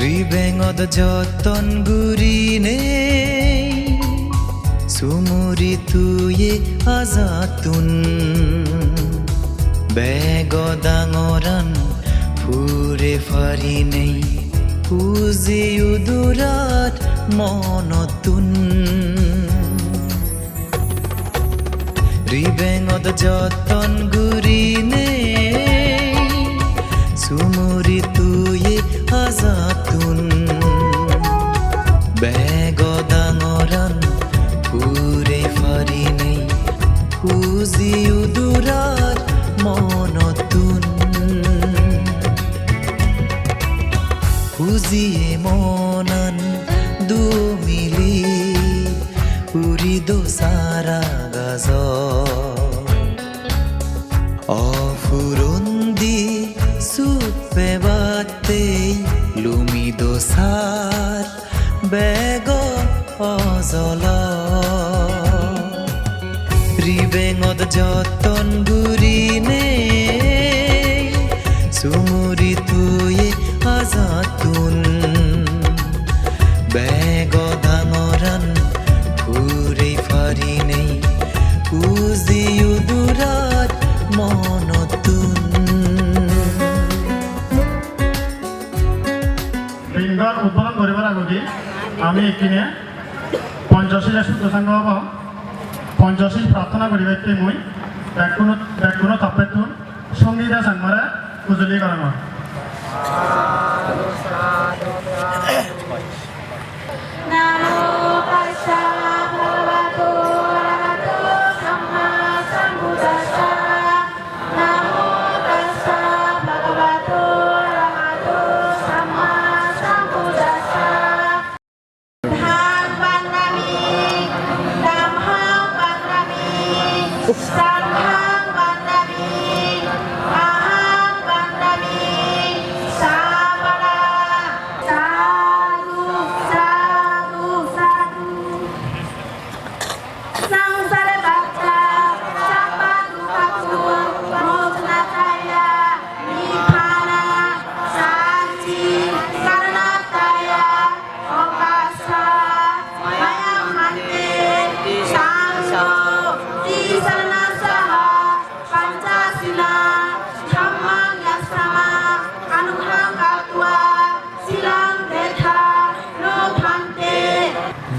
Ribengod joton gurine Sumuri tuye azatun Begodangoran pure farine Uzi udurat monotun Ribengod joton gurine Sumuri tuye azatun Begodangoran pure farine Uzi udurat monotun Uzi monan dumili Urido sara gazo Ofurundi supebate lumido sar bego ozolo Ribengod joton gurine Sumuri tuye azatun Begodangoran pure farine Uzi udurat monotun লিঙ্গর উদ্বোধন করিবার আগতে আমি এখানে পঞ্চশীল সুতসাঙ্গ হব পঞ্চশীল প্রার্থনা করিবাকে মই ব্যাকুণ তপেতুন সঙ্গীতা সাংমারা কুজলি করানো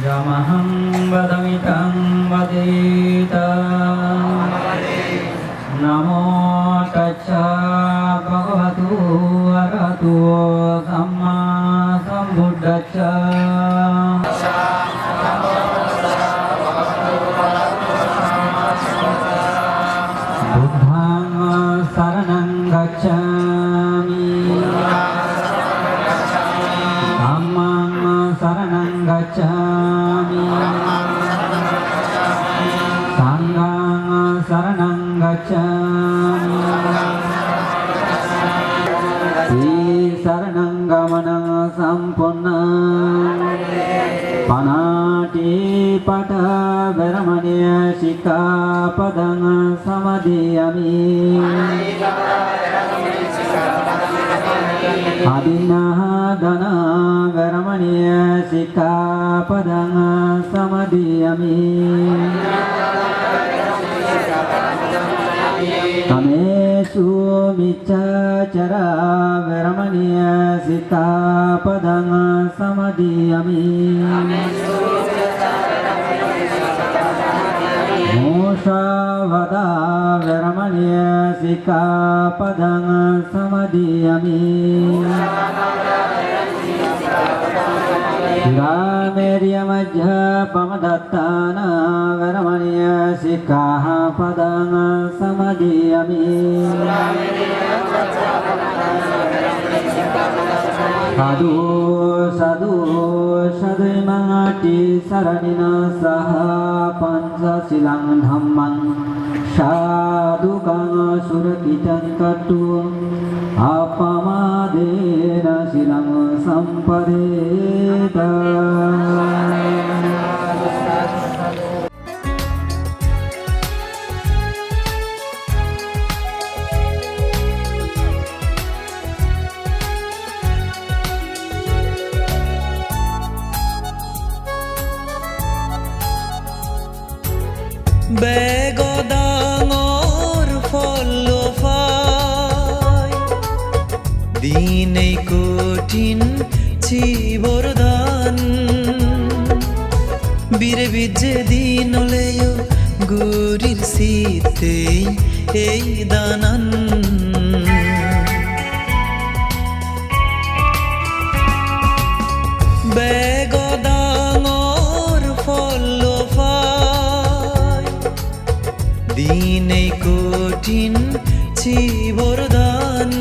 Jamaham vadamitam vadita Namo tassa bhagavatu arahato samma sambuddhassa Buddhang saranang gacchami Dhammang saranang gacchami Sanghang saranang gacchami Ti saranang gamanang sampunnang Panati pada veramaniya sikkhapadang samadhiyami Adinahadana veramaniya sikkhapadang samadhiyami Kamesu miccacara veramaniya sikkhapadang samadhiyami Musavada veramaniya sikkhapadang samadhiyami Ramerya majja pamadattana veramaniya sikkhapadang samadhiyami Sadhu sadhu sadhimati saranina saha pancasilang dhammang sadhukang surakitang katu apamadena silang sampadeta বেগদাঙৰ ফলফাই দিনেই কঠিন চিবৰদান বীরে বিজে দিনলেও গুরির শীতে এই দানান বেগদাঙৰ ফলফাই দিনেই কঠিন চিবরদান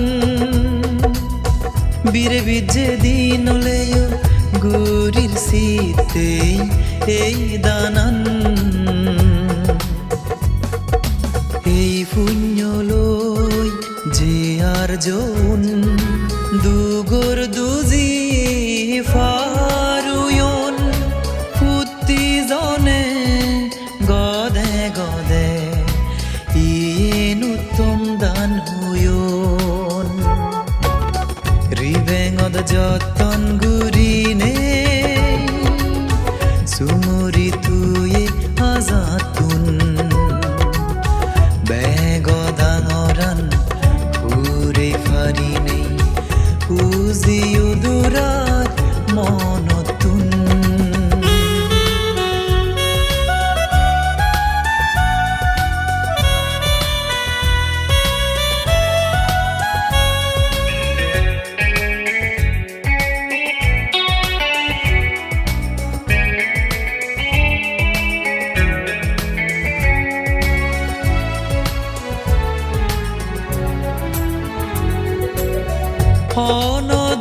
বীরে বিজে দিনলেও গুরির শীতে এই দানান এই পুণ্যলৈ যে আর জন দুগর দুজি ফারুয়ন ফুটি জনে গদে গদে ইয়েন উত্তম দান হুয়ন রিবেঙত যতন গুরিনে সুমরি তুয়ে আজাতুন বেগদাঙরান উরে ফারিনে উজিও দুরাত মনতুন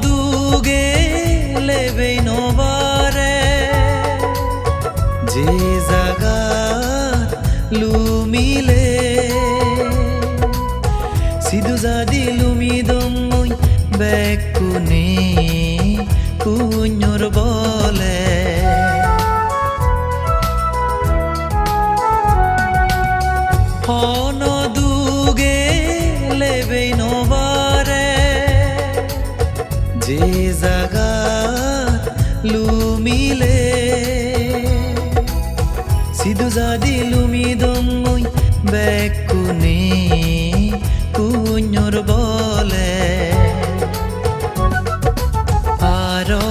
দুগে লেবেই নবারে যে জাগাত লুমিলে সিধু জাদি লুমি দমই বেকুনে পুণ্যর বলে হন দুগে লেবেই নবারে যে জাগাত লুমিলে সিধু জাদি লুমি দমই বেকুনে পুণ্যর বলে আরো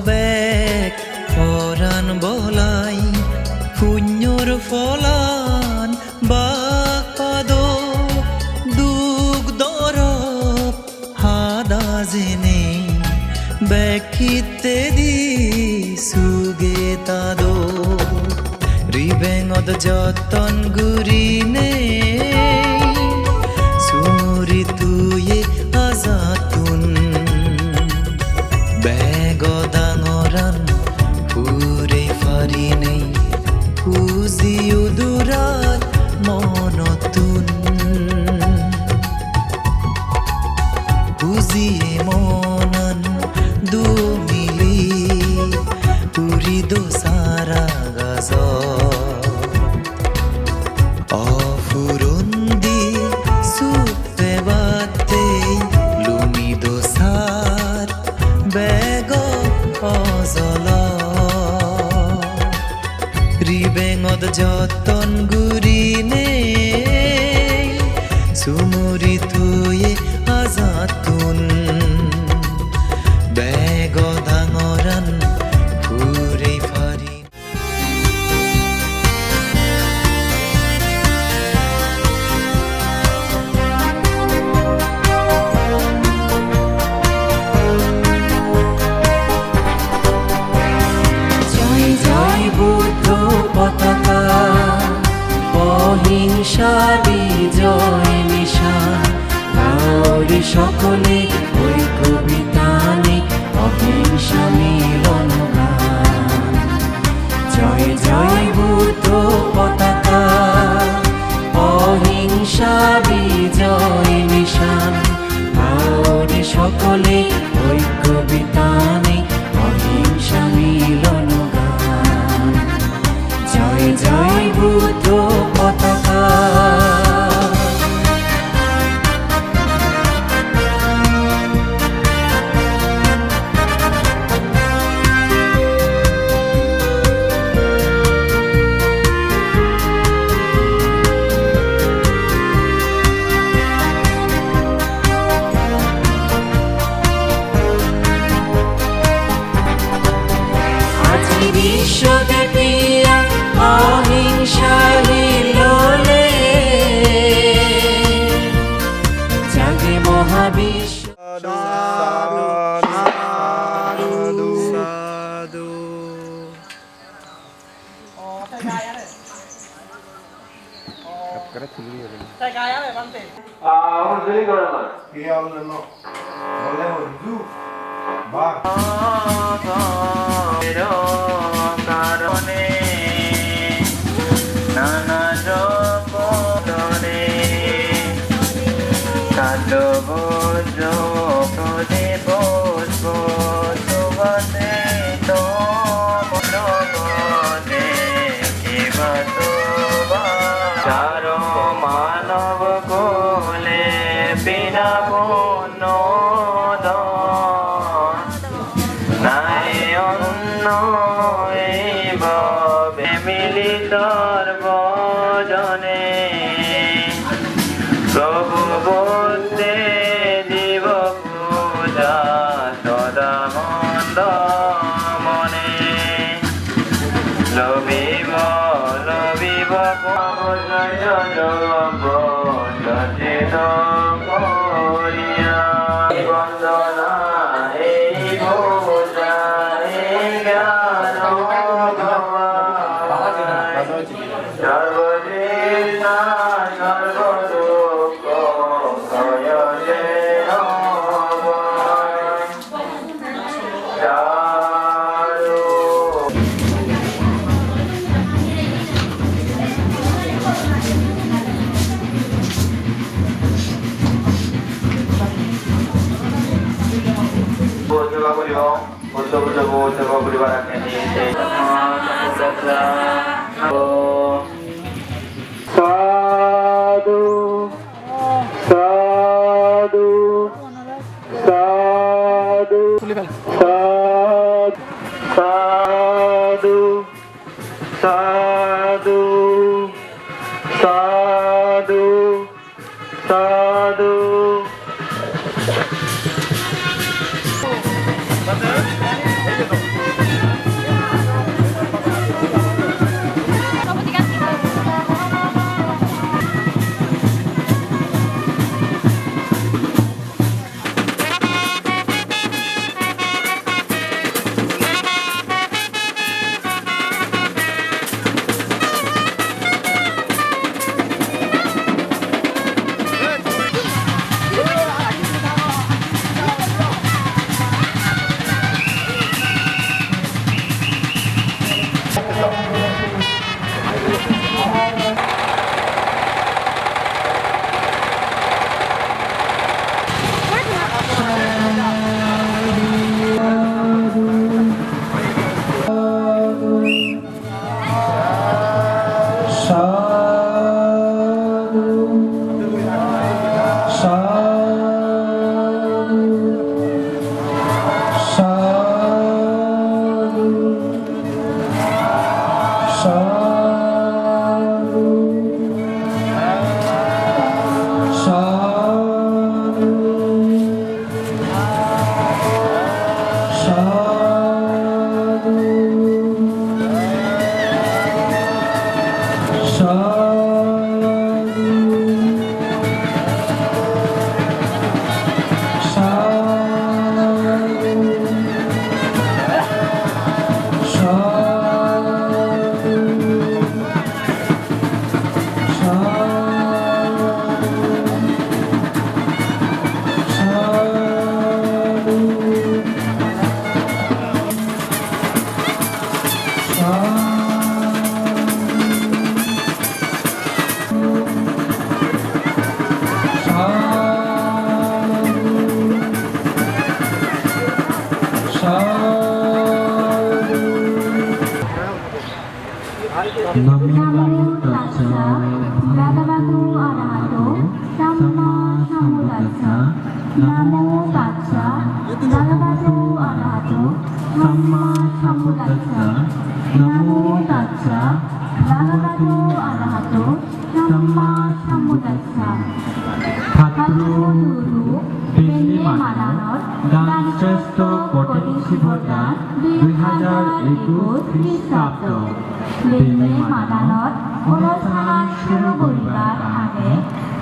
বেক পরাণ বলাই পুণ্যর ফলান বাদ দুগ দরব হাদা জেনে বেকিতে দি সুগে তাদো রিবেঙত যতন গুরিনে সুমরি তুয়ে আজাতুন বেগদাঙরান পুরে ফারিনে উজিও দুরাত মনতুন উজিয়ে মনন দুমিলি উরিদো সারা গাজ অফুরন্দি সুপে বাতে লুমিদো সার বেগ অজল রিবেঙত যতন গুরিনে সুমরি তুয়ে আজাতুন বেগদাঙরান ফুরে ফারি জয় জয় বুদ্ধ পতাকা অহিংসা বিজয় নিশান গাওরে সকলে ওই কবিতানে অহিংসা মিলন গান জয় জয় বুদ্ধ পতাকা অহিংসা বিজয় নিশান গাওরে সকলে ওই কবিতানে অহিংসা মিলন গান জয় জয় বুদ্ধ পতাকা কারণে নানা জগনে কাটব জগনে বসব তোমাতে তো মনে কিবা চার মানব কোলে বিনা বন নাই অন্য এইভাবে মিলিতর বজনে প্রভু বলতে দিব পূজা সদা মন্দ মনে লবিব লবিব সচেত করিয়া বন্দনা এই পূজা এই জ্ঞান সর্বজীবনা সর্বদুঃখ ক্ষয়তে সেবা করিব সেবা করিবার আগে সাধু সাধু সাধু সাধু সাধু সাধু সাধু Namo tassa bhagavato arahato samma sambuddhassa. Namo tassa bhagavato arahato samma sambuddhassa. Namo tassa bhagavato arahato samma sambuddhassa. Guru Bindi Madanor Dan Shresto Kotin Sivodan 2021 খ্রিস্টাব্দ Bindi Madanor অনুষ্ঠান শুরু করিবার আগে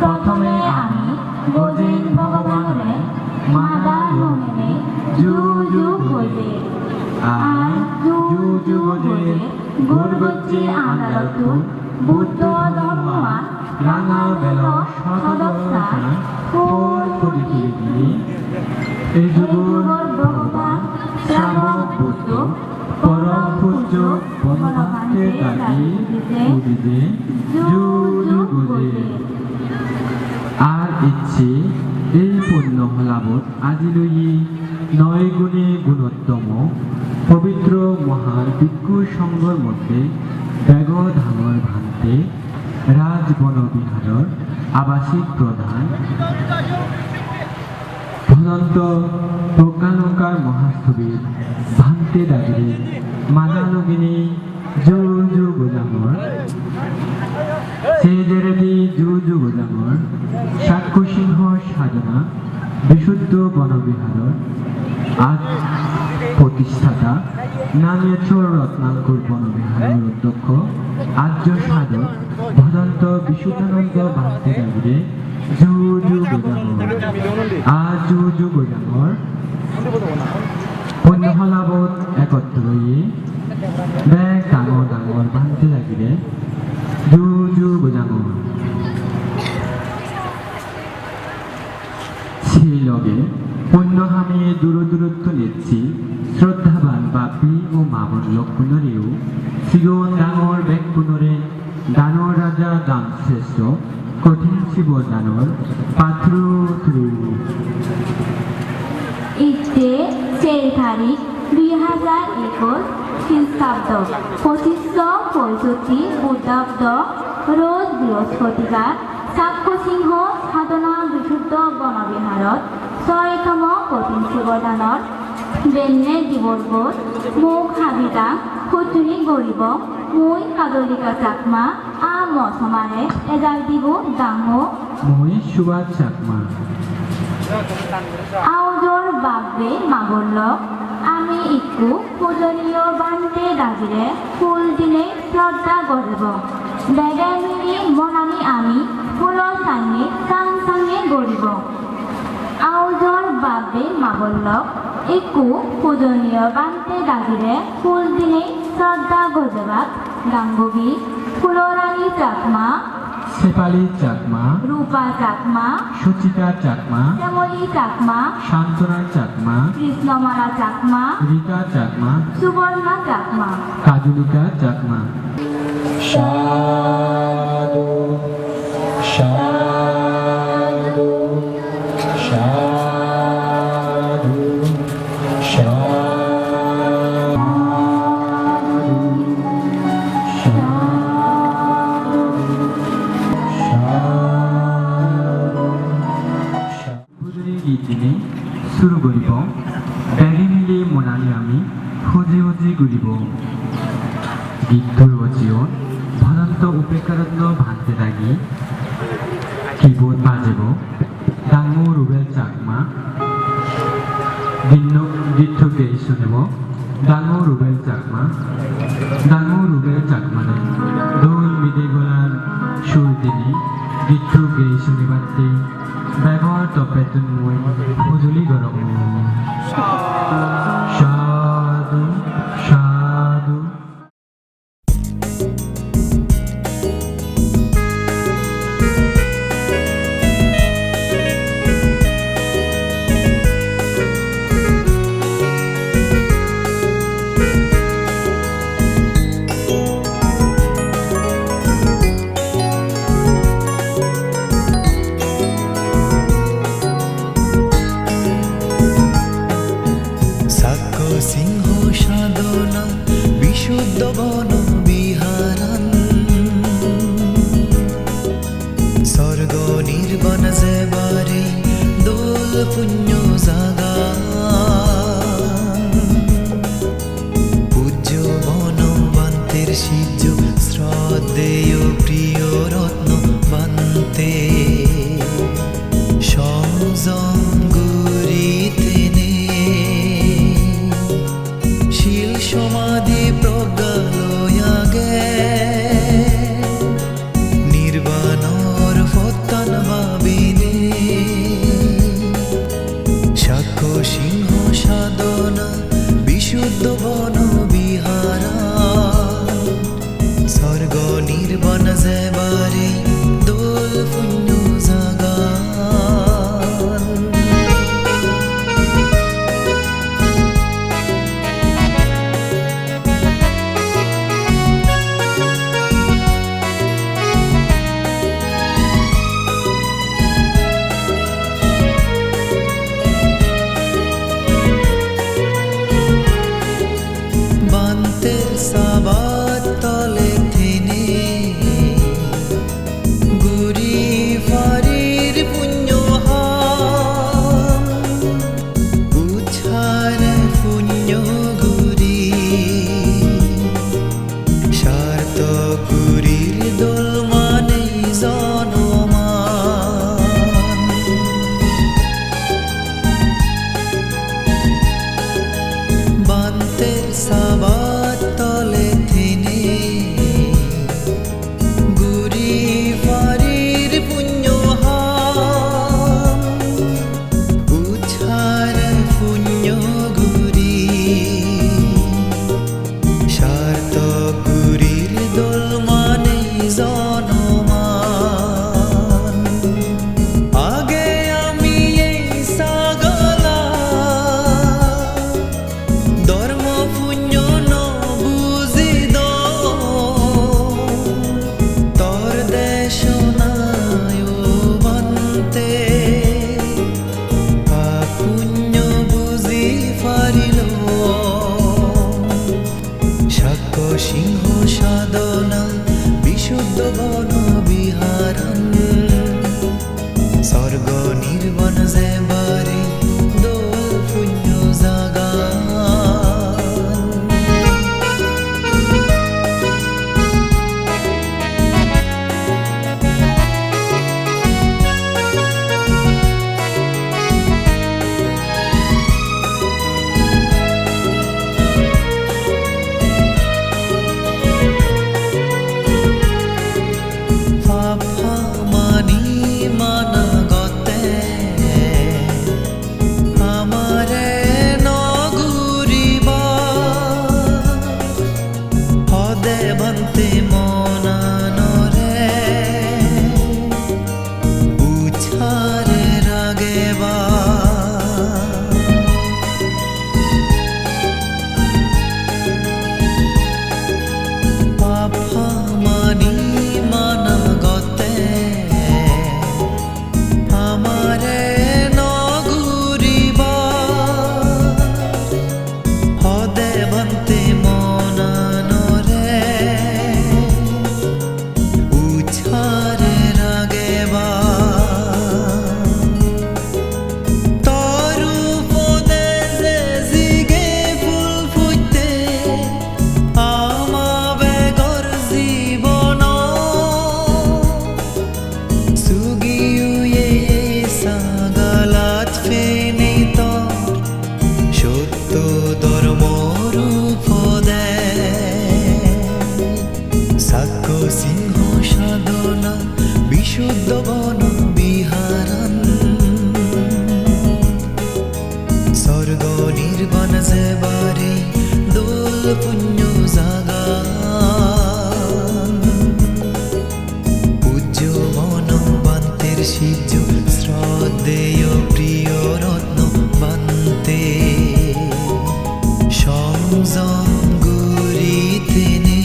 প্রথমে আমি গোবিন্দ ভগবানের মাদার মনে জুজু কইবে আর জুজু বজে গুরগজ্জি আন্দালতুন বুদ্ধ ধৰ্মৱান ৰাঙা বেলৰ সদস্যাৰ ফুল ফুলি ফুলি দিয়ে এই যুগৰ ভগৱান শ্ৰাৱক বুদ্ধ পৰম পূজ্য বনভান্তে দাগি উদিতে যুগে আর ইচ্ছে এই পুণ্য ফলাবত আজিলৈ 9 গুণে গুণোত্তম পবিত্র মহান ভিক্ষু সংঘৰ মধ্যে ব্যাঘধামৰ ভান্তে রাজবন বিহাৰৰ আবাসিক প্রধান ভদন্ত প্রজ্ঞালঙ্কার মহাস্থবির ভান্তে দাগিরে মানালগিনী জুজু গোজামৰ সেজেরেদি জুজু গোজামৰ সাক্ষ্য সিংহ সাধনা বিশুদ্ধ বনবিহাৰৰ আজ প্রতিষ্ঠাতা নামেশ্বর রত্নাঙ্কুর বনবিহারের অধ্যক্ষ আর্য সাধক ভদন্ত বিশুদ্ধানন্দ ভান্তে দাগিরে জুজু গোজামৰ জুজু গোজামৰ পুণ্যফলাবত একত্ৰ হৈ বেগ ডাঙৰ ডাঙৰ ভান্তে দাগিৰে জুজু গোজামৰ সেই লগে পুণ্যহামী দূরদূরত্ব নিচ্ছি শ্রদ্ধাবান বাপী ও মামন লক্ষণরেও শ্রীগণ ডাঙর বেগ পুনরে দানর রাজা দান শ্রেষ্ঠ কঠিন শিব দানর পাত্র ইতে 4 তারিখ 2021 খ্রিস্টাব্দ 2565 বুদ্ধাব্দ রোজ বৃহস্পতিবার সাক্ষ্য সিংহ সাধনা বিশুদ্ধ বনবিহাৰত 6তম কঠিন শিৱদানৰ বেন্নে দিবৰগত মোক হাবিতা খুচুৰি গৰিব মই কাদলিকা চাকমা মছমাৰে এজাল দিব ডাঙৰ মই সুভাষ চাকমা আউজৰ বাবে মাগল্লক আমি ইকু পূজনীয় বান্তে দাগিৰে ফুল দিনে শ্ৰদ্ধা কৰিব বেগে মিলি বনানি আমি ফুলৰ চাঙে চাঙে গৰিব আউজৰ বাবে মাগল্লক ইকু পূজনীয় বান্তে দাগিৰে ফুল দিনে শ্ৰদ্ধা গজবাক গাংগুবী ফুলৰাণী চাকমা শেফালী চাকমা রূপা চাকমা সুচিতা চাকমা শ্যামলী চাকমা শান্তনা চাকমা কৃষ্ণমালা চাকমা রীতা চাকমা সুবর্ণা চাকমা কাজুলিকা চাকমা সাধু সাধু সাধু গীতিনে শুরু করিব ব্যাগে মিলে মনালি আমি খুঁজি খুঁজি ঘুরিব গীতটোৰ অজিয়ত ভদন্ত উপেক্ষাৰত্ন ভান্তে দাগি কিবোৰ্ড বাজিব ডাঙৰ ৰুবেল চাকমা গীতটো গেই শুনিব ডাঙৰ ৰুবেল চাকমানে দোল মিদে গলাৰ সুৰ দিনি গীতটো গেই শুনিবাতে ব্যবহার তপেতুন মই সঁজুলি গৰম সাধু সাধু সিংহ সাধনা বিশুদ্ধ বন বিহারান স্বর্গ নির্বাণ যেবারে দোল পুণ্য জাগা পূজ্য বন বান্তের সিজ্জ শ্রদ্ধেয় প্রিয় রত্ন বান্তে সংযম সমাধি প্রজ্ঞালয়াগে নির্বাণর ফতন ভাবিনে সাক্ষ্য সিংহ সাধনা বিশুদ্ধ বন বিহারা স্বর্গ নির্বাণ বন বিহারণ স্বর্গ নির্বাণ যেবারে দোল পুণ্য জাগান মানি মানা গতে আমারে নগুরিবা হদে বন্তে মনানরে উছারে রাগেবা পাপা মানি মানা গতে আমারে নগুরিবা হদে বন্তে মনানরে উছারে রাগেবা তরু পদে যে জিগে ফুল ফুটতে আমা বেগর জীবন সুগিউয়ে সাগালাত ফেনিত সত্য ধর্ম রূপ দে সাক্ষ্য সিংহ সাধনা বিশুদ্ধ বন বিহারণ স্বর্গ নির্বাণ যেবারে দোল পুণ্য জাগান পূজ্য মনবান্তের শিজ শ্রদ্ধেয় প্রিয় রত্ন বান্তে সংযম গুরিতে নে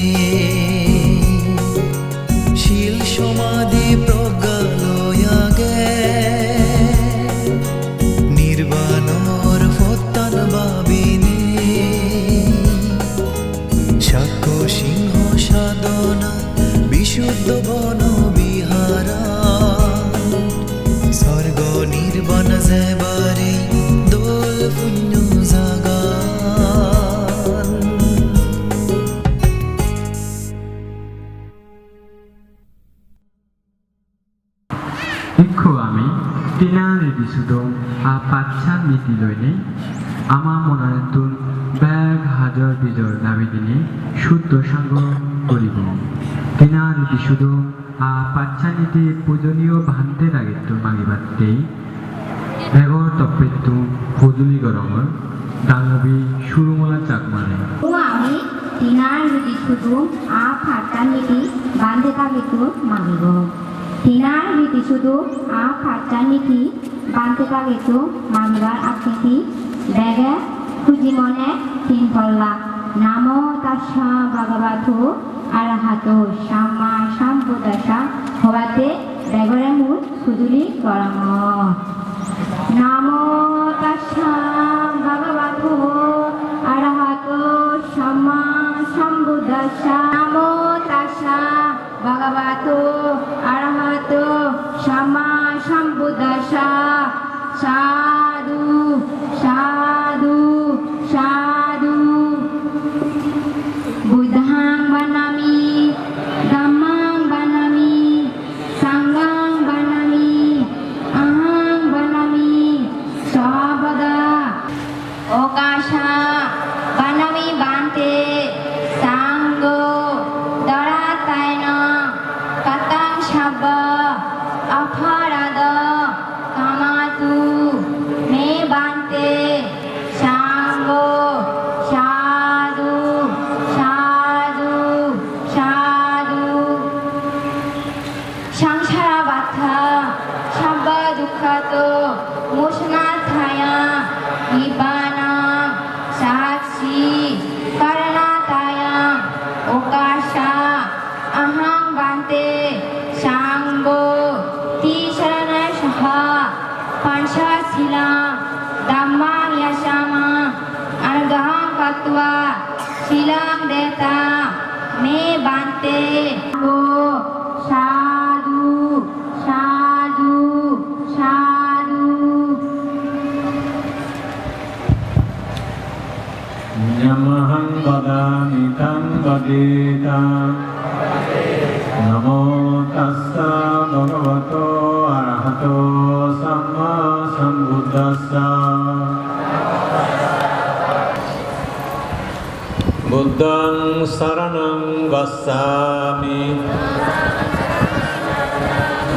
শীল সমাধি প্রজ্ঞা লয়াগে নির্বাণর ফতন বাবিনে সাক্ষ্য সিংহ সাধনা বিশুদ্ধ বন বিহারা স্বর্গ নির্বাণ যেবারে দোল পুণ্য জাগান শিক্ষু আমি তিনাৰ দিছো পাচ্ছা নীতি লৈনে আমাৰ মনাৰটোৰ বেগ হাজৰ বীজৰ দাবী দিনে শুদ্ধ সাংগ কৰিব তিনাৰ দিছো পাচ্ছা নীতি পূজনীয় ভান্তে লাগেতো মাগিবাতেই বেগৰ তপেটো সজুলি গৰমৰ ডাঙবি সুৰুমলা চাকমানে আমি তিনাৰ যদি শুধু ফাটানিটি বান্ধে কাগেতো মাগিব তিনাৰ যদি শুধু ফাটানিটি বান্ধে কাগেতো মাগিবার আকৃতি বেগে খুঁজি মনে তিন পল্লা নাম তাসা ভগবাথো আরহাতো সাম্মা সাম্পুদাসা হবাতে বেগরে মূল খুজুলি গরম নাম তাসা ভগবাথো আরহাতো সাম্মা সাম্বুদাসা নাম তাসা ভগবাথো আরহাতো সাম্মা সাম্বুদাসা সাধু সাধু সাধু বুদ্ধাং বানামি ধম্মাং বানামি সাংঘাং বানামি আহাং বানামি সর্বদা ওকাশা বানামি বান্তে সাঙ্গ দরাতায়ন কাতাং শাব অপরাধ কামাতু মে বান্তে সাঙ্গ সাধু সাধু সাধু সংসারা বাথা সব দুঃখাত মোশনাথায়া নিবানা সাক্ষী করণাতায়া ওকাশা আহাং বান্তে সাঙ্গ তিশরণে সহ पंचशीला धम्मां यशामा अनुग्रहं कृत्वा शीलं देता मे बान्ते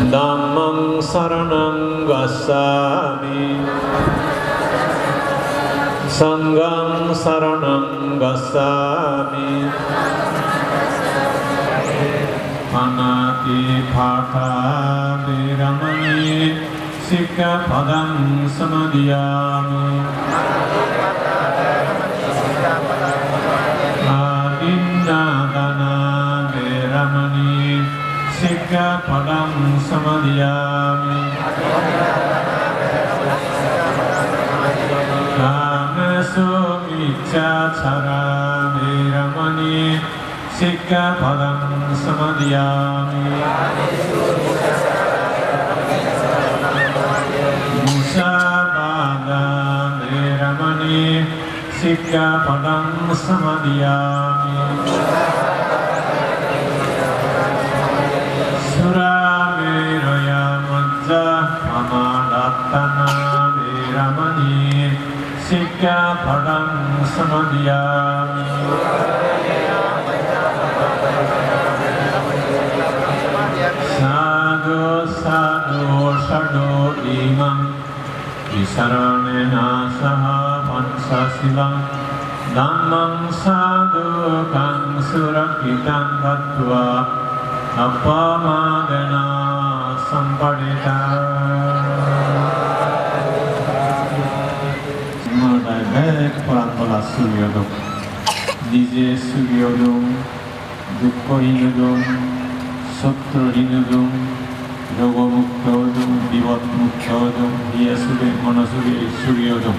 Dhammang saranang gacchami Sanghang saranang gacchami Panati Pata Viramani Sikkhapadam samadhiyami Adinādana Viramani Sikkhapadam samadhiyami Kāmesu micchāchara Viramani Sikkhapadam samadhiyami Musāvāda Viramani Sikkhapadam samadhiyami Surameraya Majjapamadattana Viramani Sikkhapadam samadhiyami Sadhu sadhu sadhu imam Visaranena saha pansasilam Dhammam sadhukam surakitam tattva Appamadena sampadita Mādai bek parantala suryodom Dije suryodom Dukko hinudom Sotro hinudom Yogo muktodom Divat muktodom Hiyasube manasube suryodom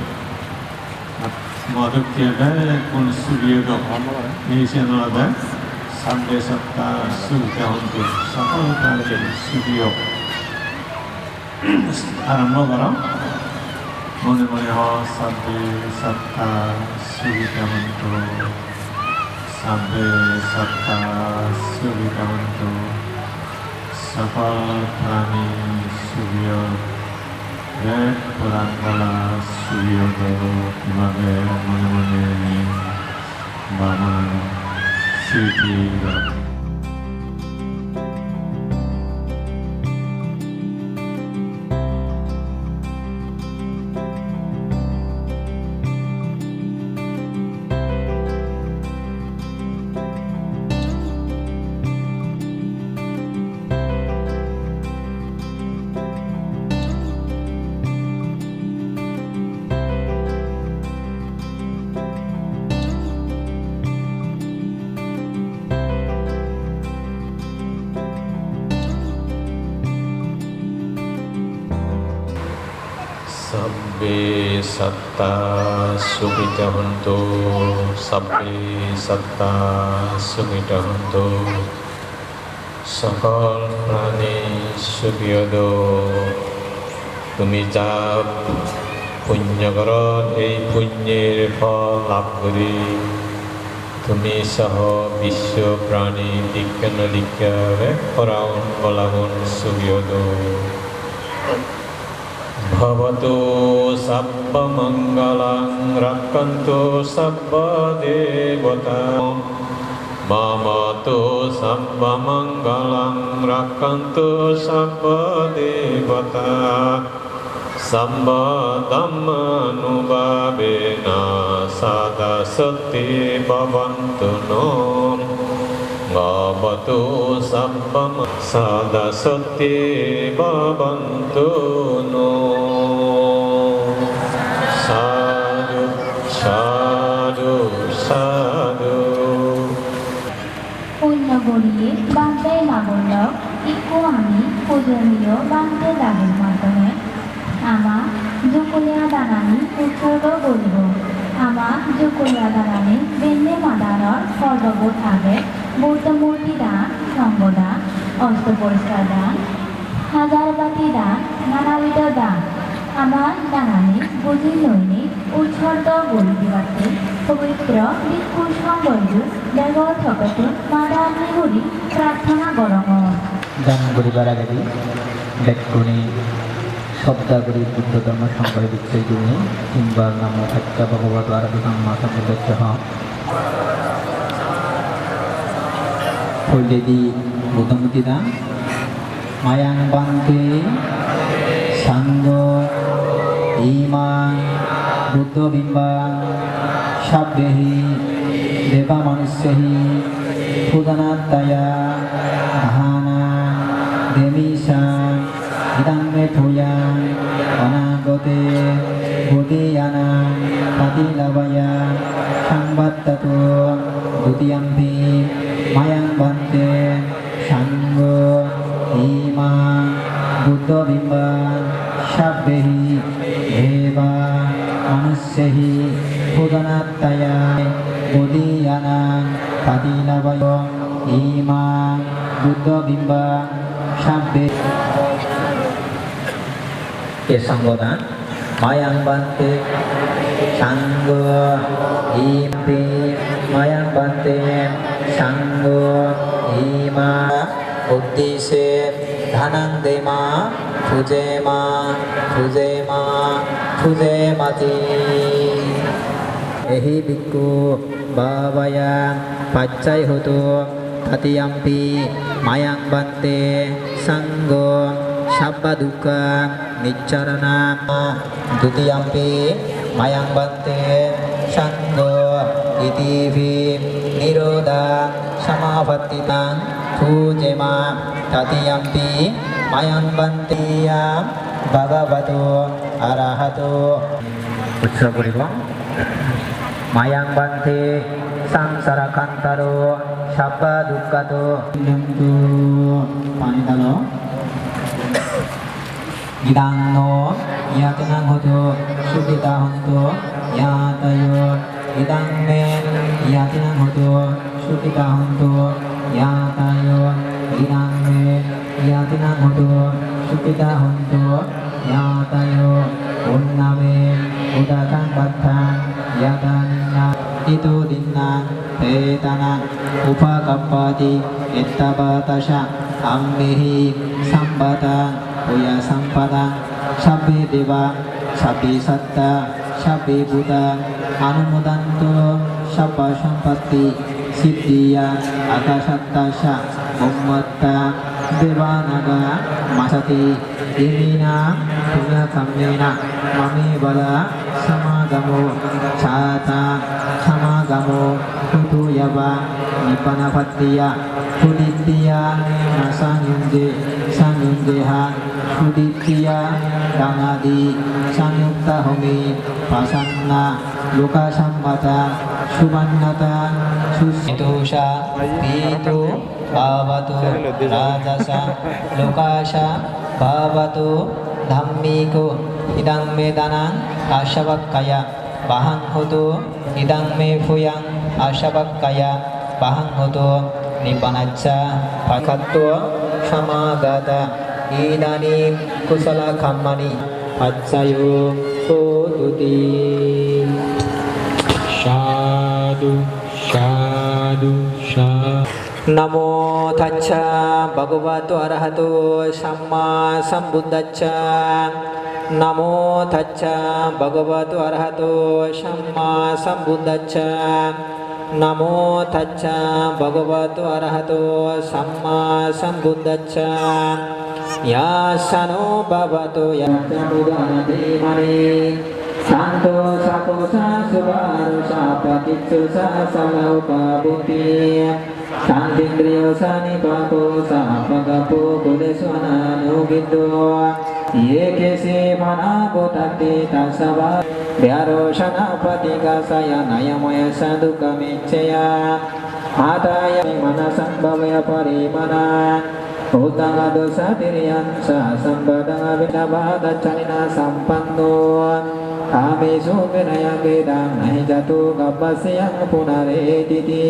Madhukya bek pun suryodom Nisyanala bek Sabde satta sukha hontu Sakal prane suryodom Arambo karo Mone mone ho sabbe satta sukha hontu Sabbe satta sukha hontu Sakal prane suryodom Bek parantala suryodom Imabe mone mone Bama Siti Sabbe satta sukhita hontu Sabbe satta sukhita hontu Sakal prane sukhyodo Tumi যা পুণ্য করো এই পুণ্যের ফল লাভ করি তুমি সহ বিশ্ব প্রাণী বিজ্ঞান লিখা করাউন বলাগুন সুখয়োদো Bhavatu sabba mangalang rakkantu sabba devata Mamatu sabba mangalang rakkantu sabba devata Sabba dhammanubhavena sada sati bhavantu no Bhavatu sabba sada sati bhavantu no Sadhu, sadhu, sadhu পুণ্য গড়িয়ে বাঁধতে না বললেও একটু আমি পূজনীয় বাঁধতে দাগের মাধ্যমে আমার জুকুলিয়া দানানি উৎসর্গ করিব আমার জুকুলিয়া দানানি বেন্নে মাদারর সর্ববোধ আগে বৌদ্ধ মূর্তি দান সঙ্গ দান অস্ত্র পরিষ্কার দান হাজার বাতি দান নানাবিধ দান আমার দানানি বুঝি নইনি উৎসর্গ গরি দিবাতে পবিত্র বিক্ষুর সংবন্ধ ব্যবহার থকাতে মাদানি গরি প্রার্থনা গরম দান করিবার আগে ব্যক্তি শব্দাবলী বুদ্ধ ধর্ম সংকরে বিচ্ছেদ গুণে কিংবা নাম একটা ভগবত আরাধনা মাতা প্রদত্ত হইলে দি বুদ্ধমূর্তি দান মায়াং বান্তে সাঙ্গ ইমাং বুদ্ধবিম্বাং সাব্যেহি দেবা মনুষ্যহি পুদনাত্তয়া ধানা দেমিশাং ইদং মে ভূয়াং অনাগতে বুদ্ধিয়ানাং পাতিলাভয়া সংবত্ততো দ্বিতীয়ম্পি মায়াং বন্দে সাঙ্গ ইমাং বুদ্ধবিম্বাং সাব্যেহি দেবা মনুষ্যেহি পুদনাত্তয়া বুদ্ধিয়ানাং পাতিলাভয়া ইমাং বুদ্ধবিম্বাং সাব্যে এ সংবোধন মায়াং বন্দে সাঙ্গ ইমপি মায়াং বন্দে সাঙ্গ ইমা উদ্দেশ্যে ধনং দেমা ফুজেমা ফুজেমা ফুজেমাতি এহি ভিক্ষু বাবায়া পাচ্চাই হতো ততিয়ম্পি মায়াং বন্দে সঙ্গ সাব্বা দুঃখ নিচ্চারণা দ্বিতীয়ম্পি মায়াং বন্দে সঙ্গ ইতিভি নিরোধা সমাপত্তিতাং পূজেমা ততিয়ম্পি মায়াং বন্দে ভগবতো অরহতো উৎসব করিব মায়াং বন্দে সংসার কান্তরো সাব্বা দুঃখতো পানি দালো ইদানো ইয়াতনাং হতো সুবিধা হতো ইয়াতয়ো ইদাং মে ইয়াতনাং হতো সুবিধা হতো ইয়াতয়ো ইদাং মে ইয়াতনাং হতো সুবিধা হতো ইয়াতয়ো উন্নামে উদাকাং বাদ্ধাং ইয়াতানিন্না ইতো দিন্নাং তেতানাং উপাকাপ্পাতি ইত্তাবাতাশা আম্মেহি সম্পদাং ওয়া সম্পদাং সাব্বে দেবা সাব্বে সত্তা সাব্বে ভূতা অনুমোদন্ত সাব্বা সম্পত্তি সিদ্ধিয়া আকাশাত্তাশা উম্মত্তা দেবানাগা মাসাতি ইমিনা পুণ্যকাম্যেনা মামে বলা সমাগমো ছাতা সমাগমো হুতুয়াবা নিপনাপত্তিয়া সুদিত্তিয়া সংযুঞ্জে সংযুঞ্জেহা সুদিত্তিয়া ডাঙাদি সংযুক্তা হোমে পাসান্না লোকাসম্মতা সুবর্ণতা সুদোষা পীতো ভাবতো রাজসা লোকাশা ভাবতো ধাম্মিকো ইদং মে দানাং আশাবাক্কায়া বাহাং হতো ইদং মে ভূয়াং আশাবাক্কায়া বাহাং হতো নিপানাচ্চা পাকাত্ব সমাগতা ইদানিং কুশলা কাম্মানি আচ্ছায়ো সোতুতি সাধু সাধু নমো তচ্ছা ভগবতো অরহতো সম্মা সম্বুদ্ধচ্ছা নমো তচ্ছা ভগবতো অরহতো সম্মা সম্বুদ্ধচ্ছা নমো তচ্ছা ভগবতো অরহতো সম্মা সম্বুদ্ধচ্ছা ইয়াসানো ভবতো ইয়াতমুদানধীমনে শান্তো সাপোষা সুবারুষা পতিচ্ছুষা সমৌপাবুতি শান্তিন্দ্রিয় সানিপাপো সাপগপো কুলেশ্বনানুবিদ্দো ये केसे मना बोधते तसवा व्यारोषणा प्रतिकाशय नयमय सदुकमिच्छया आदाय मनसं भवय परिमना भूतः दोषतिर्यं स सम्पदः विदबादचलिना सम्पन्नो कामेषु विनयं वेदां नहि जतो गव्यस्यं पुनरेदिति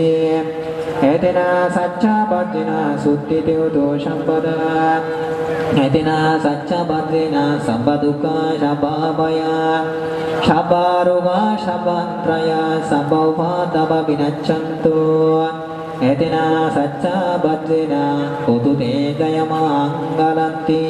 एतेन सच्चा भक्तिना शुद्धितो सम्पदा एतेन सच्चा भक्तिना सम्पदुःखा शब्बाभया शब्बारोगा शब्बान्त्रया शब्बौपादव विनश्यन्तु एतेन सच्चा भक्तिना कुतुते जयमङ्गलन्ति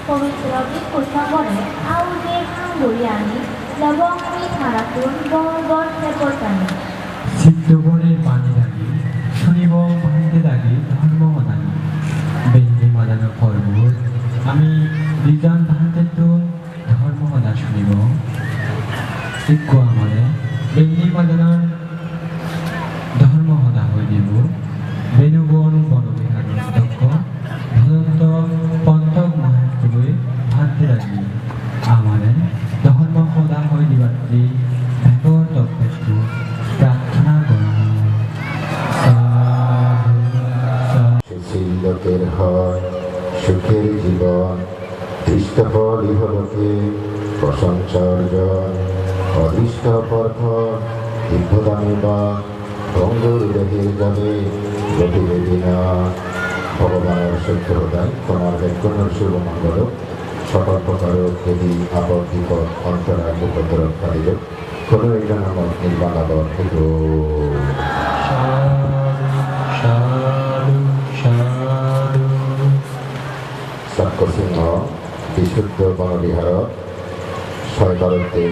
পবিত্র প্রসঙ্গে আউজে হাঙ্গুরিয়ানি লবঙ্গি থারাকুন গড় গড় সেপরকানি সিদ্ধবনের পানি লাগে শুনিব ভাঙতে লাগে বিজান ভান্তেতো ধর্ম কথা শুনিব ইকো আমলে বেনি মাদানার ধর্ম হদা হয়ে দিব বেনুবন বনবিহার দক্ষ ভদন্ত পন্তক মহাপ্রভুই ভান্তে রাখি আমারে ধর্ম হদা হয়ে দিবাত্রি ভেগর তত্ত্বটো প্রার্থনা করা লোকের হয় সুখের জীবন দৃষ্টফল ইহলোকে প্রশংসা অর্জন অদৃষ্ট পর্থ দীর্ঘদামে বা ভঙ্গুর দেহের যাবে গতিবে দিনা ভগবানের সত্য হৃদয় তোমার ব্যাকরণের শুভমঙ্গল সকল প্রকার খেদি আপদ বিপদ অন্তরায় বিপদ রক্ষা দিল কোনো একজন আমার নির্বাণাবর হইল সত্যসিংহ বিশুদ্ধ বনবিহার ছয়বারতে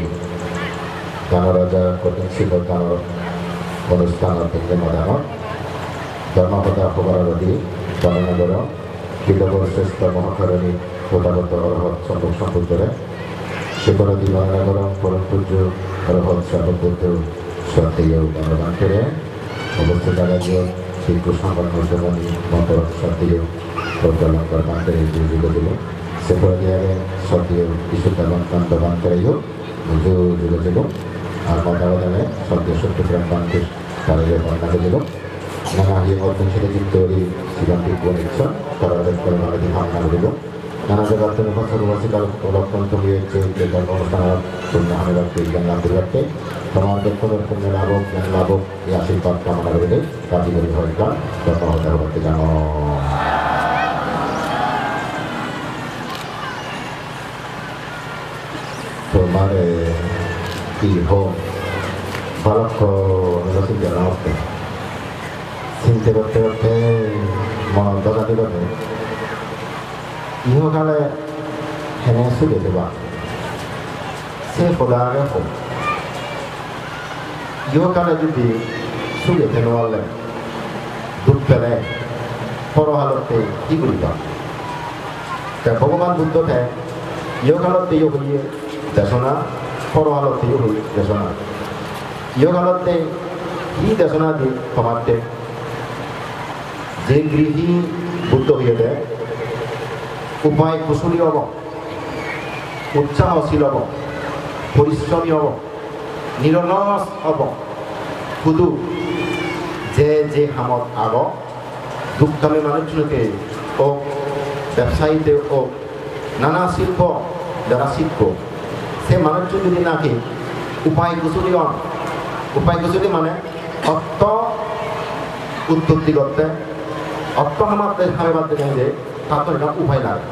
গানরাজা কঠিন ছিল গান অনুষ্ঠান থেকে মদান ধর্মপদা খবরাবতী বননগর বিলবর শ্রেষ্ঠ মহাকারণী প্রতাগত অরহৎ সম্পর্ক সম্পর্কে সেবরতী বননগর পরম পূজ্য অরহৎ সর্ববুদ্ধ সত্যেয় গণবান্তেরে অবস্থিত জাগাজীয় শ্রীকৃষ্ণ বর্ণমণি মন্ত্র সত্যেয় প্রজ্বলঙ্কর বান্তেরে যুগ দিল সেপরদিয়ারে সত্যেয় বিশুদ্ধ বান্তেরেও যুগ দিল আর মন্দাবদানে সত্য সত্যগ্রাম বান্তের তারা বর্ণাকে দিল নানা হিয়ে অর্থন সেটা চিত্তরি শ্রীরামটি বনিচ্ছ তারা করে নানাদি ভাবনা দিল নানা জায়গার জন্য সর্ববাসী কাল অত্যন্ত হয়েছে যে ধর্ম অনুষ্ঠান পুণ্য হামে রাখতে জ্ঞান লাভ করে রাখতে তোমার ব্যক্তিগত পুণ্য লাভক জ্ঞান লাভক এই আশীর্বাদ কামনা করে কার্যকরী হয় গান যত্ন হতে হতে জানো তোমার কি হোক ভালক্ষ নিরসিত নমস্তে চিনতে করতে করতে মন দগাতে করতে ইহকালে হেনে সুখে দেবা সে পদারে হোক ইহকালে যদি সুখে তেন পারলে দুঃখ পেলে পরহালতে কি করিবা ভগবান বুদ্ধতে ইহকালতে হইয়ে দেশনা পরহালতে হই দেশনা ইহকালতে ই দেশনা দি তোমাতে যে গৃহী বুদ্ধ হয়ে দেয় উপায় কুশলী হব উৎসাহশীল হব পরিশ্রমী হব নিরলস হব শুধু যে হামত আগ দুঃখামী মানুষজনকে ও ব্যবসায়ীতে ও নানা শিল্প যারা শিল্প সে মানুষজন যদি নাকি উপায় কুশলী হন উপায় কুশলী মানে অর্থ উৎপত্তি করতে অর্থ হামে বাদ যে তার তো এটা উপায় লাগে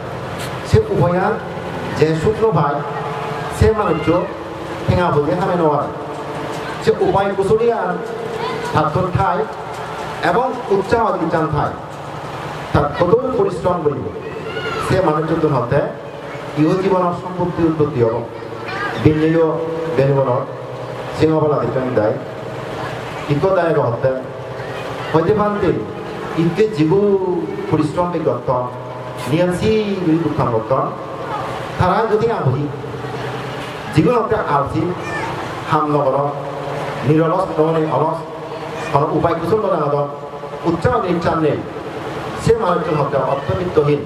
সে উপায়ার যে সূত্র ভাই সে মানুষ ঠেঙা বুঝে হামে নেওয়ার সে উপায় কুশলী আর ছাত্র ঠাই এবং উৎসাহ বিচান ঠাই তার কতই পরিশ্রম করিব সে মানুষজন হতে ইহ জীবনের সম্পত্তি উৎপত্তি হব বিনিয়োগ বেনুবনত সিংহবলা দিতেন দেয় ইকদায়ক হতে হইতে পারতে ইকে জীবু পরিশ্রম গত নিয়াসি দুঃখান গত তারা যদি আবহি জীবনতে আলসি হামনগর নিরলস ননে অলস কোনো উপায় কুশল নদ উচ্চার ইচ্ছান নেই সে মানুষজন হতে অর্থবিত্তহীন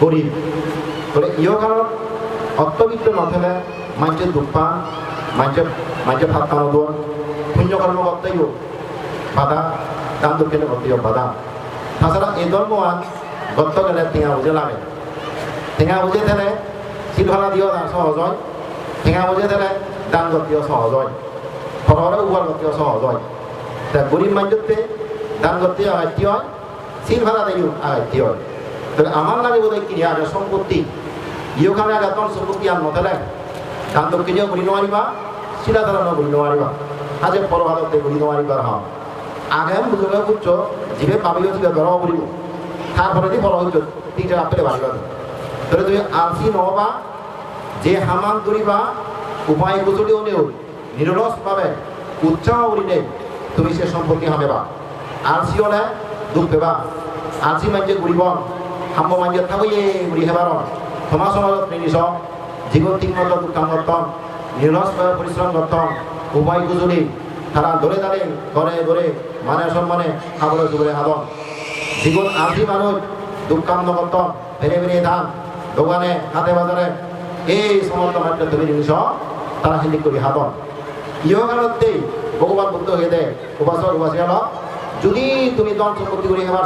গরিব বলে ইহকালত অর্থবিত্ত নথলে মানুষের দুঃখ পান মানুষের ভাত খাওয়া দোন পুণ্যকর্ম করতেই বাধা দান দক্ষিণে করতেই বাধা তাছাড়া এই ধর্মান গত গেলে ঠেঙা বুঝে লাগে ঠেঙা বুঝে দিলে শিলভালা দিও সহজ হয় ঠেঙা বুঝে দিলে দান গতিও সহজ হয় ঘরে উপার গতিও সহজ হয় তা গরিব মানুষতে দান গতি আঘাতি হয় শিলভালা দিও আঘাতি হয় তাহলে আমার লাগে বোধ হয় কিনে আগে সম্পত্তি ইহখানে আগে তোমার সম্পত্তি আর নথেলে দান দক্ষিণেও ঘুরি নোৱাৰিবা শিলা ধারণও ঘুরি নোৱাৰিবা আজি পরভালতে ঘুরি নোৱাৰিবার হওয়া আগে বুঝবে বুঝছো জিভে পাবিও জিভে ধরাও করিব তারপরে দি বড় হইতো তিনটা আপেলে বাড়িবা তাহলে তুমি আলসি নহবা যে হামান করিবা উপায় গুজলিও নেও নিরলস পাবে উৎসাহ করিলে তুমি সে সম্পত্তি হামেবা আলসি হলে দুঃখ পেবা আলসি মাঞ্জে ঘুরিব হাম্ব মাঞ্জে থাকইয়ে ঘুরি হেবার সমাজ সমাজত নিজ জীবন ঠিকমতো দুঃখান করতাম নিরলসভাবে পরিশ্রম করতাম উপায় গুজুরি তারা ধরে ধরে ঘরে ঘরে মানে সম্মানে খাবলে দুবলে হাদন জীবন আধি মানুষ দুঃখান্ত করতাম ফেরে ফেরে ধান দোকানে হাতে বাজারে এই সমস্ত মাত্র তুমি জিনিস তারা হিন্দি করি হাদন ইহকালতেই ভগবান বুদ্ধ হয়ে দেয় উপাসক উপাসী হল যদি তুমি ধন সম্পত্তি করে হেবার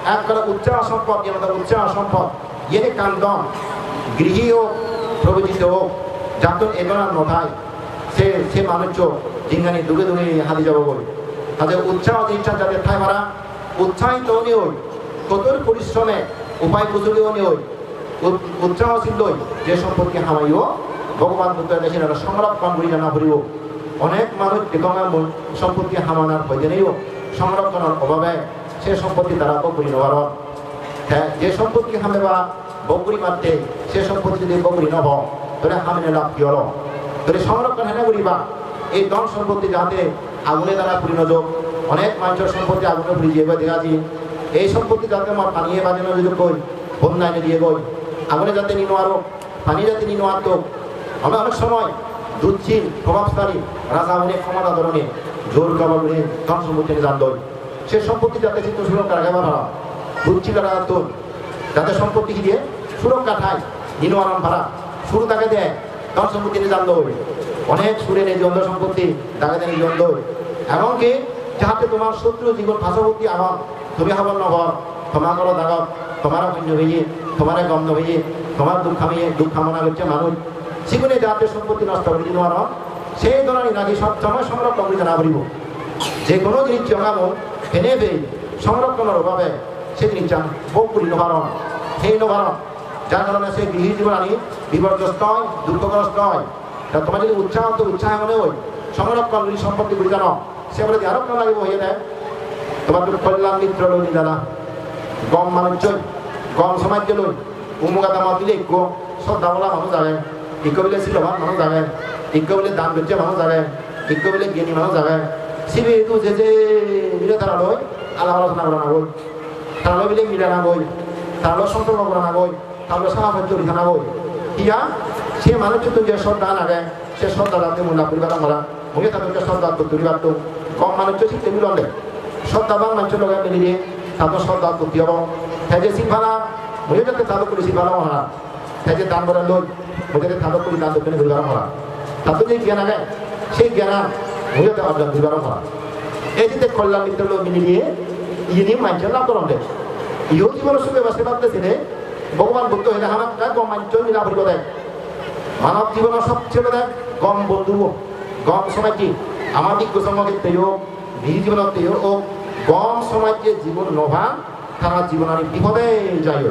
একবারে উচ্চার সম্পদ যেন উচ্চার সম্পদ ইয়ে কান্দন গৃহী হোক প্রবচিত হোক যাত এগোনা নথায় সে মানুষ জিঙ্গানি দূরে দূরে হাতে যাব বলে তাদের উৎসাহ ইচ্ছা যাদের ঠাই মারা উৎসাহিত নি হই কতর পরিশ্রমে উপায় বুঝুলিও নি হই উৎসাহশীল হই যে সম্পত্তি হামাইও ভগবান বুদ্ধ দেখেন সংরক্ষণ করি জানা করিব অনেক মানুষ এগোনা সম্পত্তি হামানার হইতে নেইও সংরক্ষণের অভাবে সে সম্পত্তি দ্বারা বকুরি নেওয়ার হ্যাঁ যে সম্পত্তি হামে বা বকুরি মারতে সে সম্পত্তি যদি বকুরি নব তাহলে হামিনে লাভ কি হল তাহলে সংরক্ষণ হেনে করিবা এই ধন সম্পত্তি যাতে আগুনে দ্বারা পরিণত অনেক মানুষের সম্পত্তি আগুনে পুড়ি দিয়ে দেখাচ্ছি এই সম্পত্তি যাতে আমার পানিয়ে বাজানো যদি কই বন্যায় দিয়ে গই আগুনে যাতে নিনো আরো পানি যাতে নিনো আরতো আমরা অনেক সময় দুচ্ছিন প্রভাবশালী রাজা অনেক ক্ষমতা ধরনে জোর কাবার করে ধন সম্পত্তি জান দই সে সম্পত্তি যাতে চিত্র সুরক্ষা রাখে ভাড়া দুচ্ছি তারা তোর যাতে সম্পত্তি দিয়ে সুরক্ষা ঠাই নিনো আরাম ভাড়া শুরু তাকে দেয় ধন সম্পত্তি জান দই অনেক সুরে নেই জন্দ সম্পত্তি তাকে দেয় জন্দ এমনকি যাহাতে তোমার শত্রু জীবন ভাষাবর্তী আহ্বান তুমি হবন নহর তোমার করো দাগত তোমার পুণ্য হইয়ে তোমার গন্ধ হইয়ে তোমার দুঃখ কামনা করছে মানুষ জীবনে যাতে সম্পত্তি নষ্ট করে দিতে পারো সেই ধরনের নাকি সব সময় সংরক্ষণ করে জানা করিব যে কোনো জিনিস জমাবো ফেনে ফেই সংরক্ষণের অভাবে সে জিনিস ভোগ করি নভারণ সেই নভারণ যার কারণে সে গৃহী জীবন আনি বিপর্যস্ত হয় দুঃখগ্রস্ত হয় তা তোমার যদি উৎসাহ তো উৎসাহ মনে হয় সংরক্ষণ যদি সম্পত্তি করে জানো সে বলে আরো কেন লাগিব হয়ে দেয় তোমার তো কল্যাণ মিত্র লই দাদা গম মানুষ গম সমাজ লই উমুকা দামা দিলে ইকো শ্রদ্ধা বলা মানুষ যাবে ইকো বলে শিলবান মানুষ যাবে ইকো বলে দান করছে মানুষ যাবে ইকো বলে জ্ঞানী মানুষ যাবে শিবে তু যে মিলে তারা লই আলাপ আলোচনা করা না বই তারা লই বিলে মিলে না বই তারা লই সম্পর্ক করা না বই তারা লই সাহায্য দিতে না বই ইয়া সে মানুষ তো যে শ্রদ্ধা লাগে সে শ্রদ্ধা রাখতে মূল্য পরিবার করা মুখে তাদেরকে শ্রদ্ধা করতে পারত কম মানুষ শিখতে মিললে শ্রদ্ধাবান মানুষের লোক মিলিয়ে তাদের শ্রদ্ধা করতে হব হ্যাঁ যে শিখানা মুখে যাতে তাদের করে শিখানো হরা হ্যাঁ যে দান করার লোক মুখে তাদের করে দান করতে পরিবার করা তাদের যে জ্ঞান আগে সেই জ্ঞান মুখে অর্জন পরিবার করা এই যে কল্যাণ মিত্র লোক মিলিয়ে ইনি মানুষের লাভ করেন ইও জীবনের সুখে বাসে পারতেছে রে ভগবান বুদ্ধ হইলে আমার কম মানুষ মিলা পরিব দেয় মানব জীবনের সবচেয়ে দেয় কম বন্ধু গম সমাজটি আমার দিক প্রসঙ্গতে হোক নিজ জীবনতে হোক গম সমাজে জীবন নভা তারা জীবনের বিপদে যাই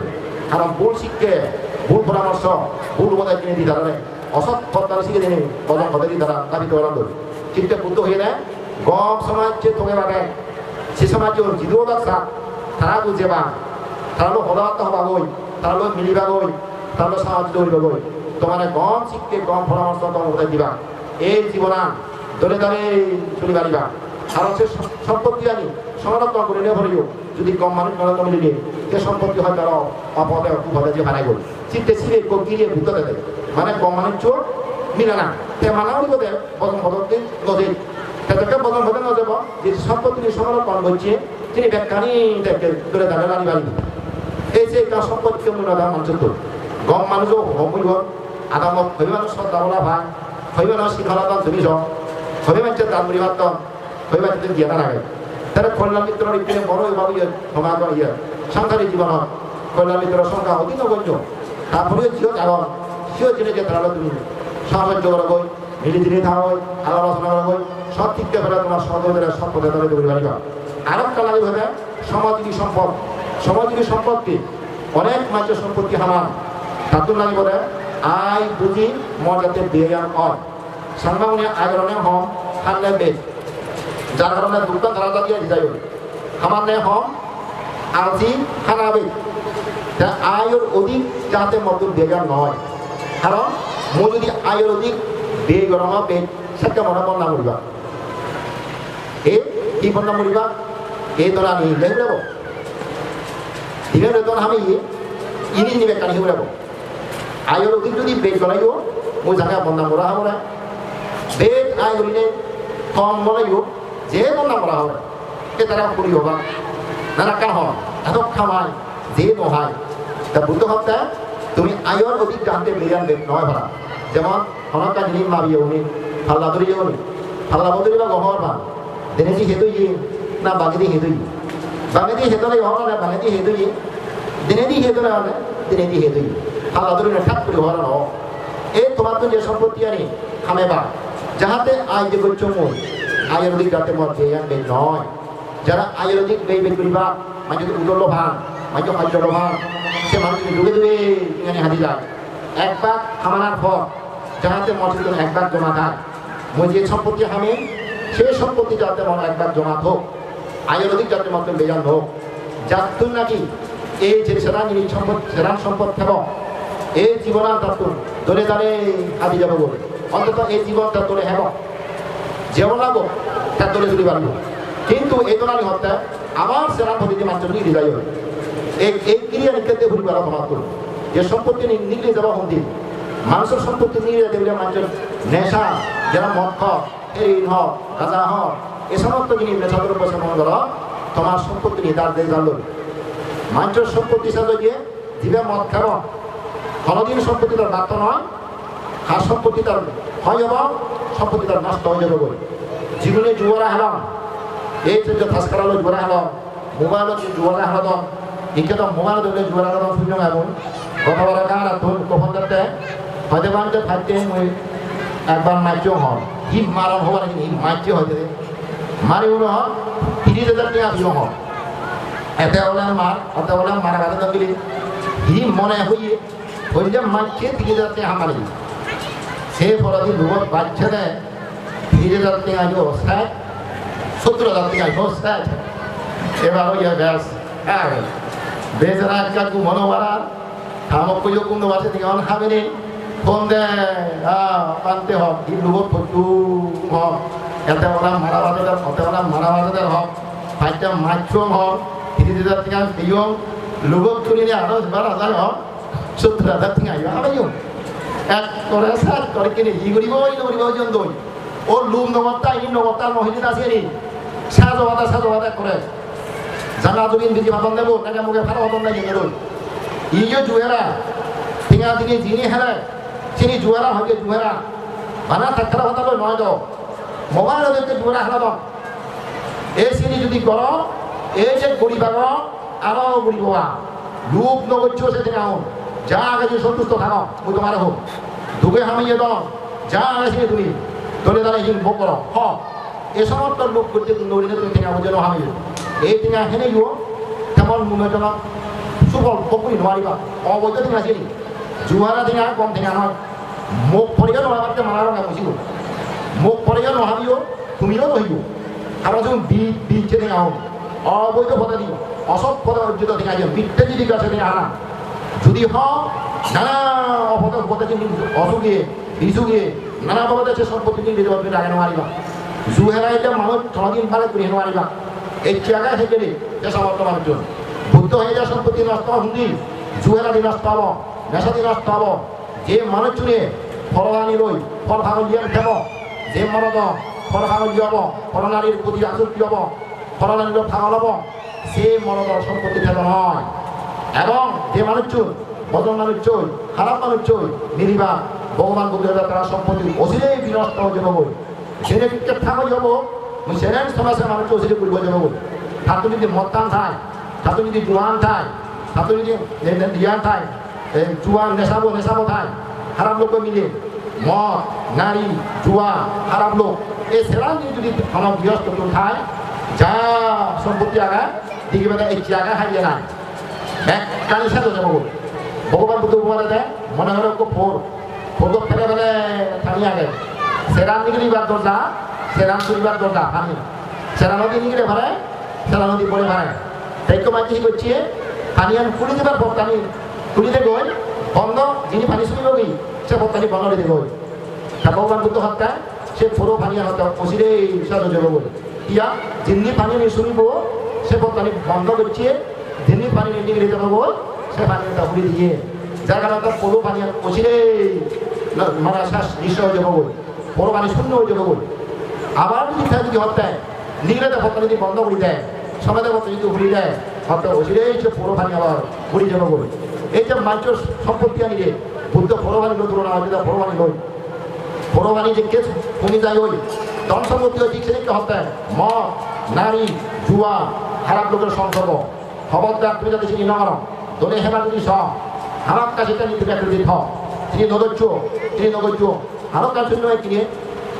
কারণ ভুল শিখকে ভুল পরামর্শ ভুল বোধায় কিনে দিই তারা অসৎ পদ্মার শিখে দিনে বদন পদে দিই তারা দাবিত করান চিন্তা বুদ্ধ হয়ে দেয় গম সমাজে তোকে বাগায় সে সমাজে জিদুও ব্যবসা তারা বুঝেবা তারা লোক পদার্থ হবা গই তারা লোক মিলিবা গই তারা লোক সাহায্য হইব গই তোমার গম শিখকে গম পরামর্শ গম বোধায় দিবা এই জীবনা দলে দলে চলি পারিবা কারণ সে সম্পত্তি আনি সংরক্ষণ করে নিয়ে ভরিও যদি কম মানুষ নরক মিলিয়ে সে সম্পত্তি হয় তারা অপদে কুপদে যে হারাই গল চিত্তে ছিঁড়ে গিয়ে ভূততে দেয় মানে কম মানুষ চোর মিলে না তে মানাও দিব দেয় বদন বদলতে নদী তাদেরকে বদন বদল ন যাব যে সম্পত্তি সংরক্ষণ করছে তিনি ব্যাখ্যানি দেখে দলে দলে রানি বাড়ি এই যে একটা সম্পত্তি কেমন আদা মানুষের তো গম মানুষও হইব আদামত হইব মানুষ শ্রদ্ধা বলা ভাই হইবে না শিখালাম তুমি যাও হইবে মাঝে দান পরিবর্ত হইবে মাঝে জ্ঞান রাখে তাহলে কল্যাণ মিত্রের ইতিহাস বড় এভাবে সমাজ ইয়ে সাংসারিক জীবন কল্যাণ মিত্রের সংখ্যা অতি নগণ্য তারপরে জিও জাগন সিও জেনে যে তাহলে তুমি সাহায্য করা বই মিলি জিনিস থাকা বই আলোচনা করা বই সব ঠিকতে পারে তোমার সহজের সব পথে তাহলে তুমি পারিবা আর একটা লাগে ভেবে সমাজীবী সম্পদকে অনেক মানুষের সম্পত্তি হামান তার লাগে বলে আই বুঝি মজাতে বেয়ান হয় সাংবাদিক আগ্রহণে হম খান্নে বেদ যার কারণে দোকান ধারা দিয়ে যাই খামান্নে হম আলসি খানা বেদ আয়ের অধিক যাতে মতো বেগান নয় কারণ মই যদি আয়ের অধিক বে গরমা বেদ সেটা মনে বন্যা মরিবা এই কি বন্যা মরিবা এই ধরা নিয়ে দেব দিনের বেতন আমি ইনি নিবে কানি হয়ে আয়ৰ অধিক যদি বেগ বনাইও মই জাগা বন্ধা কৰা হ'ব বেগ আয় কৰিলে কম বনাইও যে বন্ধা কৰা হ'ব এই তারা করি হবা নানা কাহ এত খামাই যে নহাই তা বুদ্ধ হত্যা তুমি আয়র অধিক জানতে বেরিয়ান বেগ নয় ভাড়া যেমন হনকা জিনিস মাবি উনি ফাল্লা ধরে যাবনি ফাল্লা বদলি বা গহর বা দিনেজি হেতুই না বাগেদি হেতুই বাগেদি হেতলে হওয়া না বাগেদি হেতুই দিনেদি হেতু না দিনেদি হেতুই ফাল্লা ধরে না ঠাক করে হওয়া না এই তোমার তো যে সম্পত্তি আনি খামেবা যাহাতে আয় যে করছো মই আয়ের অধিক যাতে মত বেরিয়ান বেগ নয় যারা আয়ের অধিক বেগ বেগ করিবা মানে উদল ভান মানে খাদ্য ভান সে মানুষ ডুবে ডুবে এখানে হাতি যায় একবার খামানার পর যাহাতে মসজিদ একবার জমা থাকে মই যে সম্পত্তি হামে সেই সম্পত্তি যাতে মন একবার জমা হোক আয়ের অধিক যাতে মত বেজান হোক যাতুন নাকি এই যে সেরান সম্পদ থাক এই জীবনার তাতুন দলে দলে হাতি যাব বলে অন্তত এই জীবনটা দলে হেব যেমন লাগো তার দলে তুলি পারব কিন্তু এই দলানি হত্যা আমার সেরান পদ্ধতি মানুষ নিয়ে যাই এই ক্রিয়া নিক্ষেত্রে ভুল করা তোমার করুন যে সম্পত্তি নিগড়ে যাওয়া হন্দিন মানুষের সম্পত্তি নিয়ে যেতে বলে মানুষের নেশা যারা মদ হক হেরিন হক গাঁজা হক এ সমস্ত জিনিস নেশাদের উপর মনে করো তোমার সম্পত্তি নিয়ে তার দেশ জানল মানুষের সম্পত্তি সাথে গিয়ে দিবে মদ খাব কোনোদিন সম্পত্তি তার বার্তা নয় আর সম্পত্তি তার হয় এবং সম্পত্তি তার নষ্ট হয়ে যাবে বলে জীবনে জুয়ারা হেলাম এই যে থাস করালো জুয়ারা হেলাম মোবাইল জুয়ারা হেলাম ইকে তো মোবাইল ধরলে জুয়ারা হেলাম শূন্য এবং কথা বলা কার ধরুন কখন করতে হয়তো বাংলাদেশ থাকতে মই একবার মাইচও হন হি মারণ হবার নাকি মাইচে হয়েছে মারি উনো হন 30,000 টাকা বিও হন এতে হলে মারা বাধা দিলে হি মনে হইয়ে হয়ে যে মাইচে 30,000 টাকা হামারি সে পরাধীন রূপত বাচ্চা দেয় 30,000 টাকা আইব 70,000 টাকা আইব এবার হইয়া ব্যাস বেচারা একটু মনোবারা থামক কইও কুন্দ বাসে থেকে অন খাবে নেই ফোন দেয় আনতে হক ই রূপত ফটু হক এতে ওরা মারা বাজাদার অতে ওরা মারা বাজাদার হক ফাইটা মাইচুম হক 30,000 টাকা দিও রূপত তুলি নিয়ে 12,000 হক 70,000 টাকা আইব আবাইও এক করে সাত করে কিনে ই করিব ওই করিব ওজন দই ওর লুম নগরটা ই নগরটা মহিদিন আছে নি সাজবাদা করে জানা জমিন দিদি ভাবন দেবো নাকি মুখে ভালো ভাবন নাই গেল ই যে জুয়েরা টিঙা দিনে জিনি হেলে চিনি জুয়েরা হয়ে জুয়েরা বানা থাকতে কথা বলে নয় তো মোবাইল ওদেরকে জুয়েরা হেলাব এই চিনি যদি কর এই যে গড়ি পাব আরো গড়ি পাবা রূপ নগরছ সেদিন আহন যা আগে যে সন্তুষ্ট থাকো মই তোমার হোক দুবে হামিয়ে দাও যা আগে তুমি দলে দলে হিং ভোগ করো হ এ সমস্ত লোক করতে নড়িনে তুমি টিঙা যেন হামিয়ে এই টিঙা হেনে গিয়ে তেমন মুমে তোমার সুফল ভোগ করি নোৱাৰিবা অবৈধ টিঙা আছে নি জুহারা টিঙা কম টিঙা নহয় মোক পরিয়া নহাবাতে মারা রঙা বুঝিব মোক পরিয়া নহাবিও তুমিও নহিব আমরা যখন বিচ্ছে টিঙা হন অবৈধ পদে দিও অসৎ পদে অর্জিত টিঙা দিও মিথ্যে যদি গাছে টিঙা আনা যদি নানা অপদে অসুখে বিসুখে নানা বাবদে সে সম্পত্তি নিয়ে দিতে পারবে আগে নোৱাৰিবা জুহেরা এটা মানুষ 6 দিন পালে করে নোৱাৰিবা এই জায়গা থেকে যে সমস্ত মানুষজন বুদ্ধ হয়ে যা সম্পত্তি নষ্ট হুন্দি জুহেরা দি নষ্ট হব নেশা দি নষ্ট হব যে মানুষ চুনে ফলদানি লই ফল ফাগলিয়ান থেব যে মরদ ফল ফাগলি হব ফলনারীর প্রতি আসক্তি হব ফলনারীর ফাগল হব সে মরদ সম্পত্তি থেব নয় এবং যে মানুষ চুন বদল মানুষ চই খারাপ মানুষ চই নিরিবা ভগবান বুদ্ধ তারা সম্পত্তি অচিরেই বিনষ্ট হয়ে যাব বই সেনে থাকই হব সেনে সমাজের মানুষ অচিরে করব যাব বই তার যদি মতান থায় তাতে যদি জোয়ান থায় তাতে যদি রিয়ান থায় জুয়ান নেশাবো থায় খারাপ লোক মিলে মদ নারী জুয়া খারাপ লোক এই সেরান যদি আমার গৃহস্থ খায় যা সম্পত্তি আগা দিকে বেলা এই জায়গা হারিয়ে নাই এক কালি সাথে যাবো ভগবান বুদ্ধ বলে দেয় মনে হলো ফোর ফেলে বেলে থামি আগে সেরান নিগড়িবার দরজা সেরান চুরিবার দরজা থামি সেরা নদী নিগড়ে ভাড়ায় সেরা নদী পড়ে ভাড়ায় তাইকে মাঝে কি করছে পানি আমি খুলি দেবার বক্তানি খুলিতে গই বন্ধ যিনি পানি শুনিব গই সে বক্তানি বন্ধ দিতে গই তা ভগবান বুদ্ধ হত্যা সে পুরো পানি হত্যা অচিরে সাজা যাব বলে ইয়া যিনি পানি আমি শুনিব সে বক্তানি বন্ধ করছে যিনি পানি নিয়ে যাব বল সে পানি খুলি দিয়ে যার কারণে তার পলু পানি অচিরে মানে শ্বাস নিঃশ্বাস হয়ে যাবো বই পলু পানি শূন্য হয়ে যাবো বই আবার যদি খেয়ে যদি হত্যা নিগড়াতে ভক্ত যদি বন্ধ করে দেয় সমাজের মতো যদি ঘুরিয়ে দেয় হত্যা অচিরেই সে পলু পানি আবার ঘুরিয়ে যাবো বই এই যে মানুষের সম্পত্তি আনিলে বুদ্ধ পলু পানি তুলনা হয় যেটা পলু পানি নয় পলু পানি যে কেস কমে যায় ওই ধন সম্পত্তি হয় ঠিক সেদিকে হত্যা মদ নারী জুয়া খারাপ লোকের সংসর্গ খবরদার তুমি যাতে চিনি না করো দলে হেবা যদি সহ আমার কাছে নিতে ব্যাপারে থ তিনি নগর্য আরো কাজ শূন্য কিনে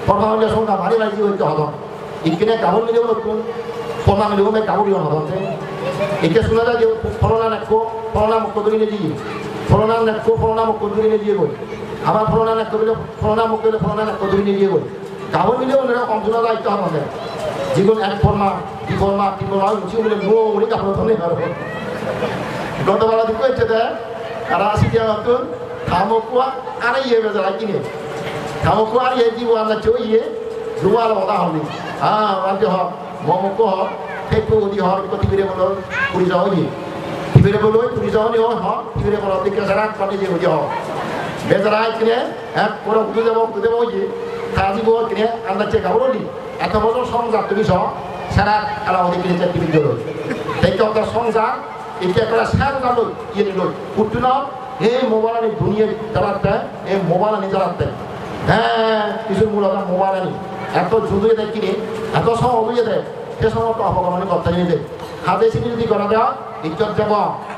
পরমাণের সংখ্যা ভারী ভারী হইতে হতো ইকিনে কাবুল মিলেও নতুন পরমা মিলেও কাবুলিও হতে একে শোনা যায় যে ফলনা নাক্য ফলনা মুক্ত ধরে নিয়ে দিয়ে ফলনা নাক্য ফলনা মুক্ত ধরে নিয়ে দিয়ে গই আবার ফলনা নাক্য বলে ফলনা মুক্ত হলে ফলনা নাক্য ধরে নিয়ে দিয়ে গই কাবুল মিলেও কম শোনা যায় তো আমাদের জীবন এক ফর্মা দুই ফর্মা তিন ফর্মা উঁচু বলে নো কাপড় ধরে পারবো গতবেলা দুটো হচ্ছে দেয় আর আসি দিয়া নতুন খামকুয়া আর ইয়ে বেজারা কিনে খামকুয়া আর ইয়ে দিব আমরা চো ইয়ে দুয়ার বদা হলি হ্যাঁ বাজে হ মমকো হ ফেকু দি হ টিভিরে বলো পুরি যাও ইয়ে টিভিরে বলো পুরি যাও নি হ টিভিরে বলো দেখে সারা পানি দিয়ে বুঝে হ বেজারা কিনে এক পুরো উঠে দেবো ইয়ে কাজী বল কিনে আমরা চেক আবরলি এত বছর সংসার তুমি সহ সারা খেলা ওদের কিনে টিভি জোর দেখে ওদের সংসার এটা একটা স্যার জানো ইয়ে নিল উঠু না এই মোবাইল আনি দুনিয়া চালাতে এই মোবাইল আনি চালাতে হ্যাঁ কিছু মূলত মোবাইল আনি এত জুড়িয়ে দেয় কিনে এত সময় অবুঝে দেয় সে সময় তো অপকরণে কথা নিয়ে দেয় হাতে সিটি যদি করা দেওয়া ইজ্জত যাব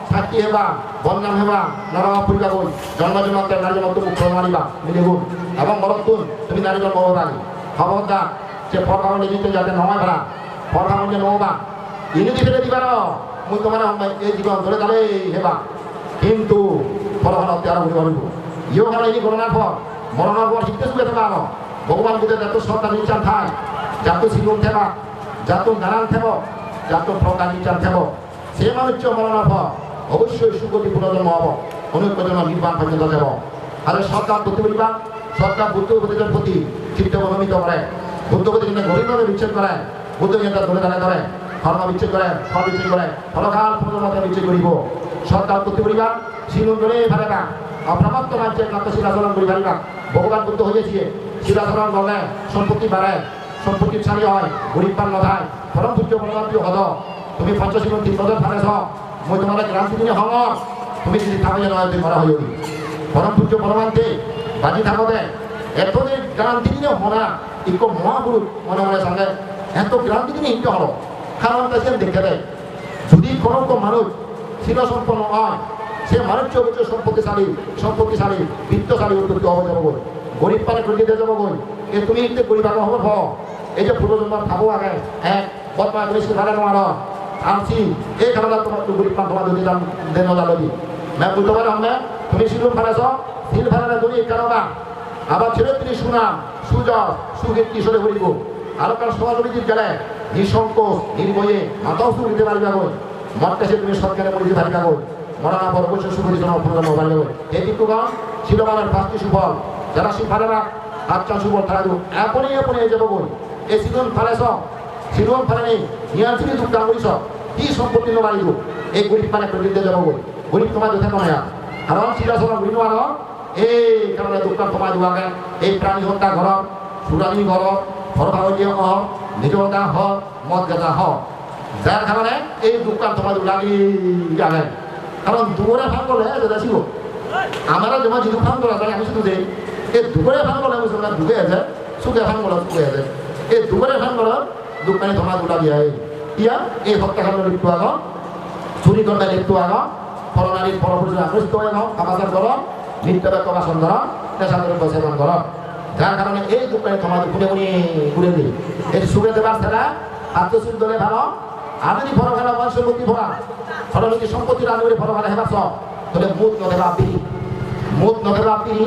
সাক্ষী হেবা বন্যাম হেবা নানা পরিবার বই জন্ম জন্মাতে নারী জন্ম মুখ্য মানিবা মিলে গুণ এবং মরতুন তুমি নারী জন্ম রানি খবরদার সে ফরকামে দিতে যাতে নয় ভরা ফরকামে নবা ইনি ফেলে দিবার মুই তোমার এই জীবন ধরে তাহলে হেবা কিন্তু ফলাফল আরো বুঝে পারব ইয়ে ভালো এই করোনার পর মরণার পর শিখতে শুয়ে থাকা আনো ভগবান বুঝে যত সরকার নিচান থাক যত শিলন থেবা যত নারায়ণ থেব যত ফরকার নিচান থেব সে মানুষ মরণার পর অবশ্যই সুগতি পুনর্জন্ম হব অনেক জন্য নির্বাণ পর্যন্ত যাব আর সরকার করতে পারিবা সরকার বুদ্ধপতিদের প্রতি চিত্ত মনোনীত করে বুদ্ধপতি কিন্তু গরিবভাবে বিচ্ছেদ করে বুদ্ধ কিন্তু ধরে দাঁড়ায় ধরে ধর্ম বিচ্ছেদ করে ফল বিচ্ছেদ করে ফলকাল পুনর্মাতা বিচ্ছেদ করিব সরকার করতে পারিবা শিলন ধরে ফেলেবা অপ্রাপ্ত রাজ্যের নাম শিলাচরণ করি পারিবা ভগবান বুদ্ধ হয়েছে শিলাচরণ গলে সম্পত্তি বাড়ে সম্পত্তির ছাড়ি হয় গরিব পান নথায় পরম পূজ্য পরমাত্ম হদ তুমি পঞ্চশীলন 3 বছর ফারেছ মই তোমার ক্রান্তি দিনে হম তুমি যদি থাকলে নয় তুমি মরা হয়ে পরম পূজ্য পরমান্তে বাজি থাকবে এত যে ক্রান্তি দিনে হনা ইক মহাপুরুষ মনে মনে সঙ্গে এত ক্রান্তি দিনে ইনকে হল কারণ তাকে দেখে দেয় যদি কোনো মানুষ শিল সম্পন্ন হয় সে মানুষ হচ্ছে সম্পত্তিশালী বিত্তশালী উদ্যোগ হওয়া যাবো বই গরিব পালে করে দিতে যাবো বই এ তুমি একটু গরিব আগে হবো হ এই যে পূর্বজন্ম খাবো আগে এক বদমা তুমি সে ভালো নোয়ার আনছি এই খেলা তোমার গরিব পান তোমার যদি দেন জানি ম্যাম বুঝতে পারো আমরা তুমি শিলুম ফেলেছ শিল ফেলে তুমি কেনবা আবার ছেলে তিনি সুনাম সুজয় সুখের কিশোরে বলিব আরো কারো সমাজনীতির গেলে নিঃসংকোচ নির্ভয়ে মাথাও সুখ দিতে পারবে বই মত কাছে তুমি সরকারে বলিতে পারিবা বই মরানা পর অবশ্যই সুপরিজন অপূর্ণ পারবে বই এই বিক্ষুগণ শিলমানের 5টি সুফল যারা শিল ফেলে না 5টা সুফল তারা দেব এপনে যাব বই এই শিলন ফেলেছ শিলন ফেলে নেই নিয়ান্ত্রী দুঃখ করিস কি সম্পত্তি নবাড়িব এই গরিব মানে প্রতিদিন যাব বই গরিব তোমার যথেষ্ট নয় কারণ শিলাচরণ গরিব আর এই কারণে দুঃখ কমাই দেওয়াকে এই প্রাণী হত্যা ঘর চুরানি ঘর ফরভাবলীয় হক নিরতা হক মদ গাঁজা হক যার কারণে এই দোকান তোমার লাগি গেলেন কারণ দুপুরে ফান করলে ছিল আমরা যেমন যেটুকু ফান করা যায় আমি শুধু যাই এই দুপুরে ফান করলে মুসলমান ঢুকে আছে সুখে ফান করা সুখে আছে এই দুপুরে ফান করা দোকানে তোমার লাগি ইয়া এই হত্যাকাণ্ড লিপ্ত আগ চুরি কর্মে লিপ্ত আগ ফলনারীর পরপুরুষের আকৃষ্ট হয়ে নাও কামাচার করো নিত্য বাসন ধর নেশাদ্রব্য সেবন করো যার কারণে এই দোকানে তোমার ঘুরে দিই এই সুখে দেবার ছেলে আত্মশীল দলে ভালো আমি যদি ফরফালা আমার সম্পত্তি ভরা ফলনীতি সম্পত্তি রানি করে ফরফালা হেবার সব তাহলে মুখ নদেবা পিড়ি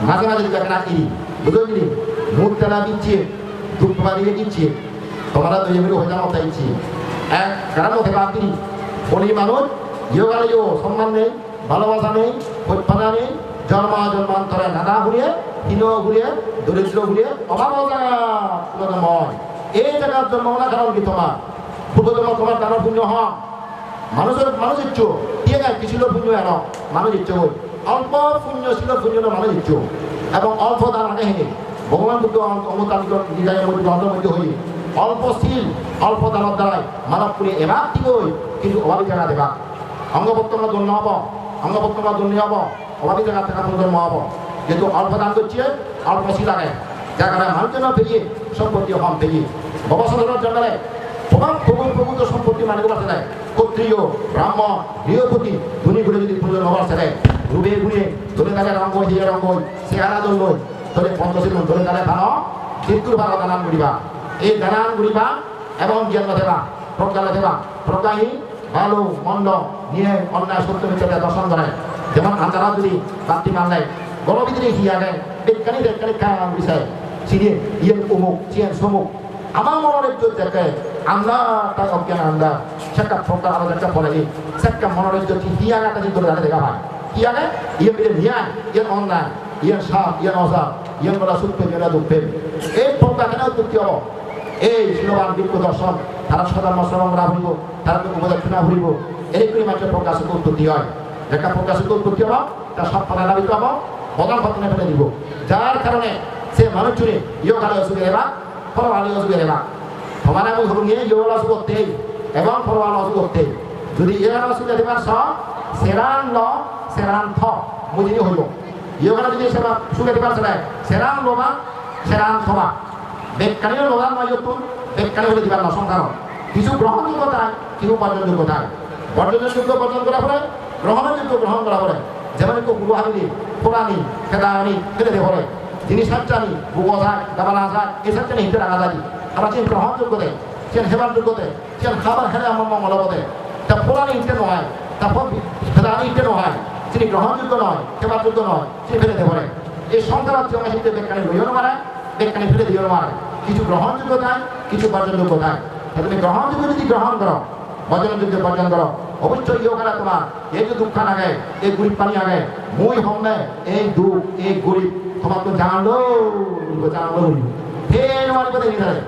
মাঝে মাঝে দিকে না ইড়ি বুঝলি মুখ তেলা দিচ্ছে দুধ তোমার দিয়ে দিচ্ছে তোমরা দুই মিনিট হয়ে যাওয়া চাইছি এক কারণ নদেবা পিড়ি বলি মানুষ ইয়োগালে সম্মান নেই ভালোবাসা নেই উৎপাদা নেই জন্মান্তরে নানা ঘুরিয়ে হীন ঘুরিয়ে দরিদ্র ঘুরিয়ে অভাব ময় এই জায়গার জন্ম না কারণ কি তোমার পূর্বজন্ম তোমার কারণ পুণ্য হ মানুষের ইচ্ছ দিয়ে গায় কিছু পুণ্য এন মানুষ ইচ্ছ বই অল্প পুণ্যশীল পুণ্য মানে দিচ্ছ এবং অল্প দান আগে হেঁটে ভগবান বুদ্ধ অমতালিক নিজের মধ্যে অন্তর্মধ্যে হয়ে অল্পশীল অল্প দানের দ্বারাই মানবপুরে এবার দিবই কিন্তু অভাবী জায়গা দেবা অঙ্গপ্রত্যঙ্গ জন্য হব অঙ্গপ্রত্যঙ্গ জন্য হব অভাবী জায়গা থাকা জন্ম হব যেহেতু অল্প দান করছে অল্পশীল আগে জায়গাটা মানুষজন পেয়ে সম্পত্তি হম পেয়ে ভবসাধারণ জন্মে প্রভূত সম্পত্তি মানিক বাসে দেয় ক্ষত্রিয় ব্রাহ্মণ গৃহপতি ধনী ঘুরে যদি প্রয়োজন হবার সেটাই ঘুরে ঘুরে ধরে তাদের রঙ্গ হিয়ে রঙ্গ সে আরাধন নয় ধরে পঞ্চশীল ধরে তাদের দান মৃত্যুর ভাগ দানান করিবা এই দানান করিবা এবং জ্ঞান দেবা প্রজ্ঞা দেবা প্রজ্ঞাহী ভালো মন্দ নিয়ে অন্যায় সত্য মিথ্যাকে দর্শন করে যেমন আন্ধারা যদি বাতি মানলে গণবিদ্রে হিয়া গায় বিজ্ঞানী কারণ বিষয় চিনিয়ে ইয়ে অমুক চিয়েন সমুক আমার মনের দেখে আমরা তাই অজ্ঞান আমরা সেটা প্রজ্ঞা আলাদা একটা পড়ে সেটা মনের যদি হিয়া গাটা যদি ধরে দেখা হয় কি আগে ইয়ে পেয়ে নিয়ায় ইয়ে অন্যায় ইয়ে সাপ ইয়ে অসাপ ইয়ে বলা সুপ্পে ইয়ে দুঃখে এই প্রজ্ঞা কেন উৎপত্তি হব এই শিলবান বিজ্ঞ দর্শন তারা সদার্ম শ্রমরা হইব তারা উপদক্ষিণা হইব এই করে মাত্র প্রকাশিত উৎপত্তি হয় যেটা প্রকাশিত উৎপত্তি হব তার সব ফলা দাবিত হব বদল পতনে ফেলে দিব যার কারণে সে মানুষ চুরি ইয়ে কালে অসুবিধা এবার ফলবালি অসুবিধা এবার সমানে আমি ধরুন নিয়ে ইয়ে অসুখ করতেই এবং ফলবাল অসুখ করতেই যদি ইয়ে অসুবিধা দেবার সব সেরান ল সেরান থ বুঝিনি হইব ইয়ে কালে যদি সেবা সুখে দেবার সেরাই সেরান লোবা সেরান থবা বেকানীয় লোগান নয় যতুন বেকানী হলে দিবার নসংকারণ কিছু গ্রহণযোগ্যতায় কিছু বর্জনযোগ্যতায় বর্জনযোগ্য বর্জন করা পরে গ্রহণযোগ্য গ্রহণ করা পরে যেমন একটু গুরুহাবিনি পুরানি খেদানি ফেলে দিয়ে পড়ে জিনিস সাচ্চানি বুগো যায় দাবানা যায় এই সাচ্চানি হিতে রাখা যায় আবার চেন গ্রহণযোগ্যতে চেন হেবার যোগ্যতে চেন খাবার খেলে আমার মঙ্গলবতে তা পুরানি হিতে নয় তারপর খেদানি হিতে নয় তিনি গ্রহণযোগ্য নয় হেবার যোগ্য নয় সে ফেলে দিয়ে পড়ে এই সংখ্যা জমা হিতে বেকানি লইও মারায় বেকানি ফেলে দিয়ে মারে কিছু গ্রহণযোগ্যতায় কিছু বর্জনযোগ্যতায় তুমি গ্রহণযোগ্য যদি গ্রহণ করো বর্জনযোগ্য বর্জন করো অবশ্যই ইয়োগারা তোমার এই যে দুঃখ আগে এই গরিব পানি আগে মই হমনে এই দুঃখ এই গরিব তোমার তো জানলো ফের মারি কথা নিয়ে ধরে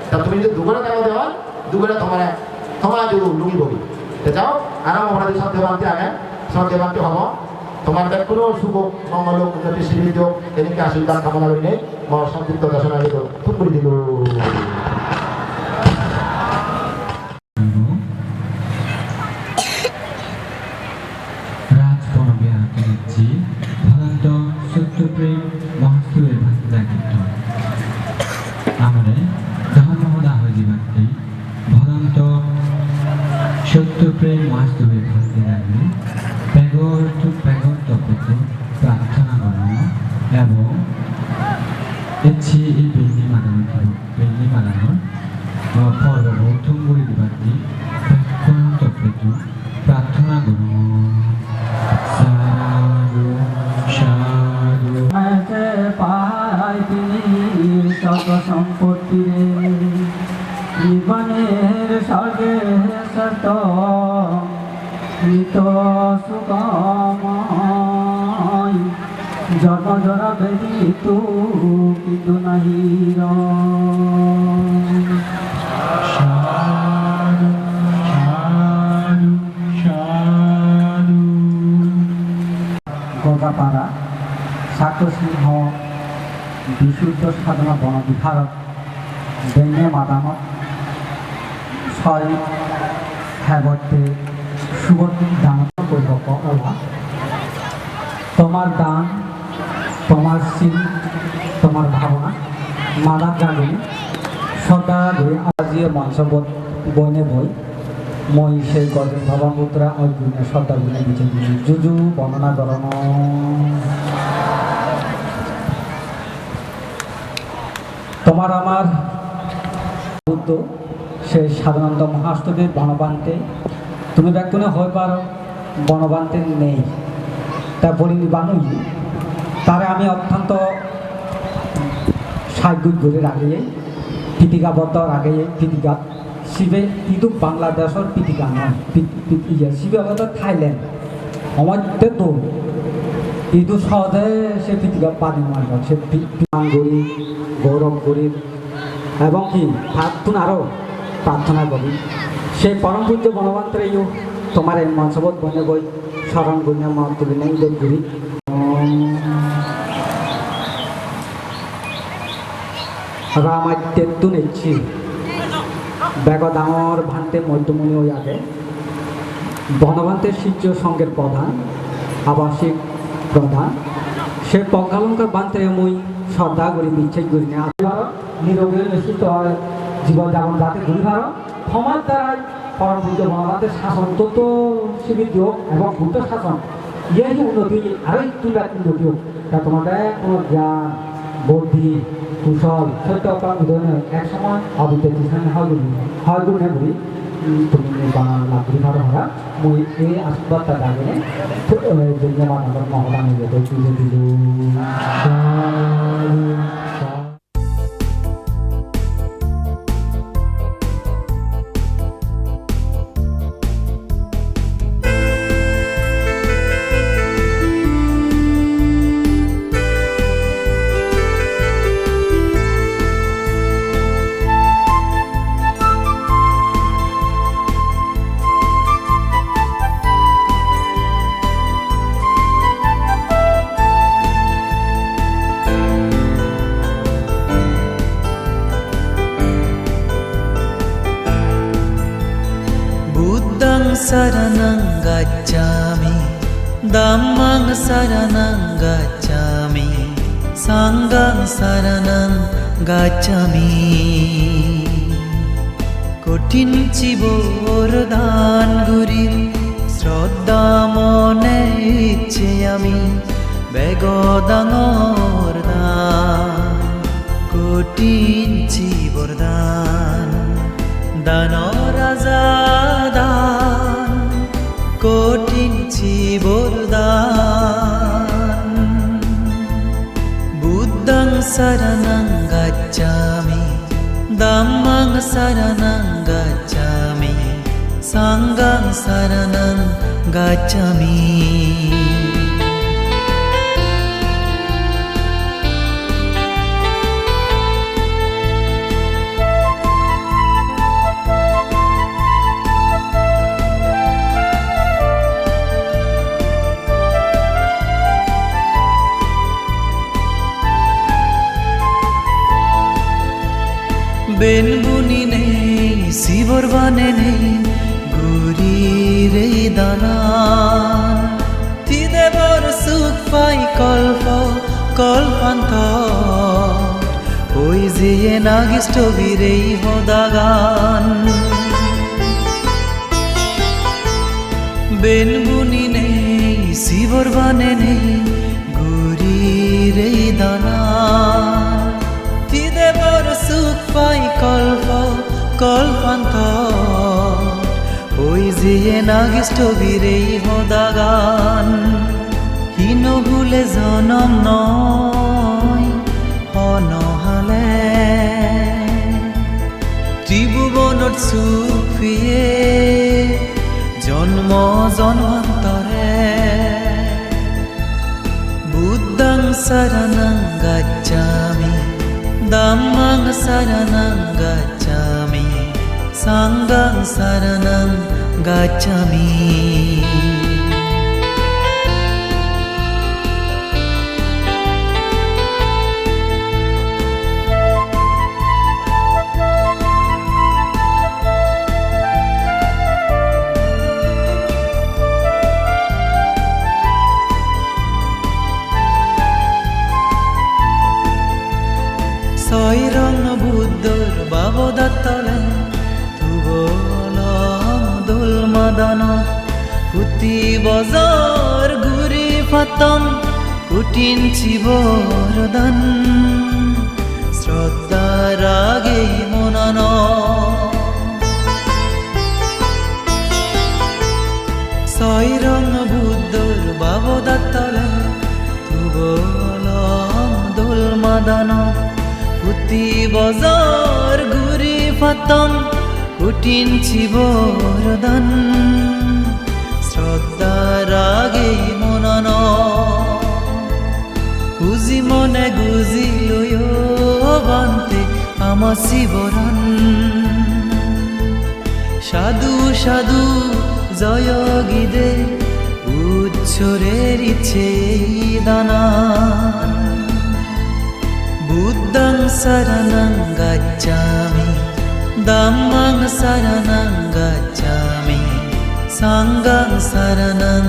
তা তুমি যদি দুগরে টাকা দেওয়া দুগরে তোমার লুঙ্গি বলি যাও আরাম অপরাধী সব দেবান্তি আগে সব দেবান্তি হব তোমার কোনো শুভ মঙ্গল উন্নতি শ্রীবৃদ্ধ এনেকে আশীর্বাদ কামনা করি নেই মর সংযুক্ত দর্শনা দিল খুব করে দিল রাজপর্বে হাতে নিচ্ছি ভদন্ত সত্যপ্রেম মহাস্তুবের ভাষা কীর্তন আমাদের ধর্মহদা হয়ে বার্তি ভদন্ত সত্যপ্রেম মহাস্তুবের ভাষা লাগবে প্যাগর তপত প্রার্থনা করানো এবং এই বেলি মানানোর পর্ব প্রথম করে দিবার্তি প্যাগর তপত প্রার্থনা করো সাধু সাধু পাই তিনি সর্ব সম্পত্তি জীবনের স্বর্গে সত মৃত সুখময় জন্ম জরা বেদি তু কিন্তু নাহি গোদাপাড়া সাক্ষ্যসিংহ বিশুদ্ধ সাধনা বন বিহার বেঙ্গে মাদামত ছয় হ্যাবর্তে সুবদান পূর্বক ওলা তোমার দান তোমার সিং তোমার ভাবনা মাদার জানি শ্রদ্ধা ধরে আজিয়ে মঞ্চবোধ বইনে বই মই সেই গর্জন ভবামুদ্রা অর্জুনের শ্রদ্ধা গুণে বিচে যুজু বর্ণনা করণ তোমার আমার বুদ্ধ সেই সাধারণত মহাষ্টদের বনবান্তে তুমি ব্যাকুণে হয়ে পারো বনবান্তে নেই তা বলিনি বানুই তারে আমি অত্যন্ত সাইগুজ করে রাখিয়ে পিতিকাবদ্ধ রাখিয়ে পিতিকা শিবে ইদু বাংলাদেশের পিতিকা নয় শিবে অবস্থা থাইল্যান্ড আমাদের তো ইদু সহজে সে পিতিকা পানি মারব সে গরিব গৌরব গরিব এবং কি প্রার্থন আরও প্রার্থনা করি সেই পরম পূজ্য বনবন্তের তোমার এই মঞ্চবোধ বনে বই স্মরণ গুণে মত গুণে গুরি ৰামাত্যটো নেছি বেগ ডাঙৰ ভান্তে মধ্যমণি হৈ আগে বনভান্তের শিষ্য সংঘের প্রধান আবাসিক প্রধান সে পঙ্কালঙ্কার বান্তে মুই শ্রদ্ধা করি বিচ্ছেদ করি না নিরোগী নিশ্চিত হয় জীবনযাপন যাতে ঘুরি ভালো সমাজ দ্বারাই পরম পূজ্য মহাভারতের শাসন তত সীমিত হোক এবং ভূত শাসন এই উন্নতি আরও একটু উন্নতি হোক তা তোমাদের কোনো জ্ঞান বুদ্ধি কুশল সত্যতা উদয়নে এক সময় অবিদ্যা হয় গুণ ঘুরি তুমি লাভ করি ভালো হরা মই এই আশীর্বাদটা লাগে যে আমার মহলা নিয়ে যেতে তুলে দিল शरणं गच्छामि धम्मं शरणं गच्छामि संघं शरणं गच्छामि কঠিন জীবর দান গুরির শ্রদ্ধা মনে ইচ্ছে আমি বেগ ডাঙর দান কঠিন জীবর দান দান রাজা দান কঠিন জীবর দান বুদ্ধং শরণং গচ্ছামি धम्मं शरणं गच्छामि संघं शरणं गच्छामि বেন বুনি নেই শিবর বানে নেই গুরির দানা তিদেবর সুখ পাই কল্প কল্পান্ত ওই যে নাগিষ্ট বীরেই হদাগান বেন বুনি নেই শিবর বানে নেই গুরির দানা তিদেবর সুখ পাই কল্প কল্পান্ত ওই যে নাগিষ্ট বীরেই হদাগান হীন ভুলে জনম নয় অনহালে ত্রিভুবনত সুখ ফিয়ে জন্ম জন্মান্তরে বুদ্ধং শরণং গচ্ছামি धम्मं शरणं गच्छामि संघं शरणं गच्छामि সৈরং বুদ্ধর বাবদত্তলে তুবলম দোল মাদান পুতি বজর ঘুরি ফাতম কুটিন চিবরদান শ্রদ্ধা রাগে মনন সৈরং বুদ্ধর বাবদত্তলে তুবলম দোল মাদান পুতি বজর ঘুরি ফাতম কুটিন চিবরদান শ্রদ্ধা রাগে মনন গুজি মনে গুজি লয় বান্তে আমা শিবরান সাধু সাধু জয় গীদে উচ্ছরের ইচ্ছে দানা বুদ্ধং শরণং গচ্ছামি ধম্মং শরণং গচ্ছামি সংঘং শরণং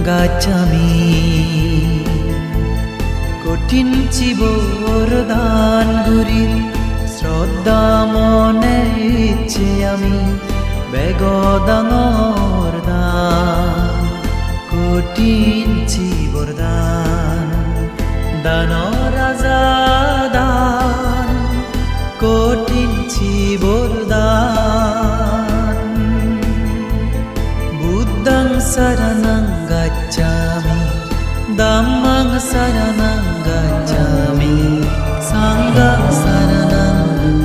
গচ্ছামি কঠিন জীবর দান গুরির শ্রদ্ধা মনে ইচ্ছে আমি বেগদাঙর দান কঠিন জীবর দান দান রাজা দান কঠিন জীবর দান বুদ্ধং শরণং গচ্ছামি ধম্মং শরণং গচ্ছামি সংঘং শরণং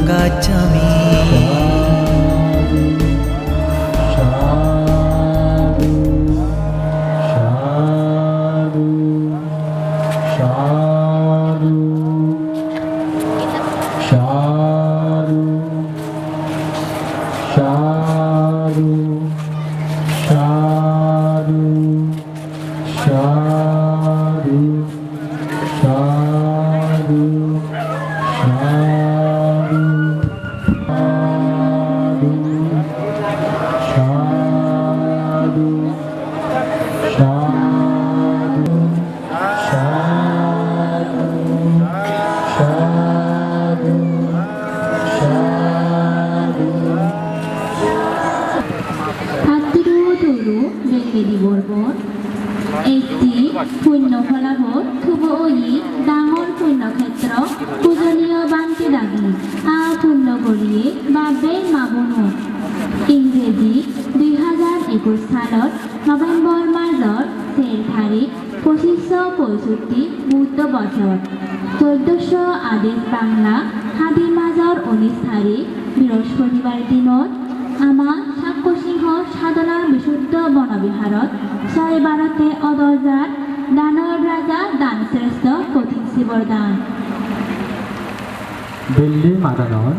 গচ্ছামি একটি পুণ্য ফলাফল খুব ডাঙর পুণ্যক্ষেত্র পূজনীয় বান্তি দাগি আ পুণ্য করিয়ে বাবে মাবনো ইংরেজি 2021 সালত নৱেম্বৰ মাসৰ 3 তাৰিখ 2565 বুদ্ধ বছর 1400 আদেশ বাংলা হাবি মাজৰ 19 তাৰিখ বৃহস্পতিবাৰ দিনত আমাৰ সাক্ষ্যসিংহ সাধনাৰ বিশুদ্ধ বনবিহাৰত 612তে অদৰজাত দানৰ ৰাজা দানশ্ৰেষ্ঠ কঠিন শিৱৰ দান দিল্লী মাদানৰ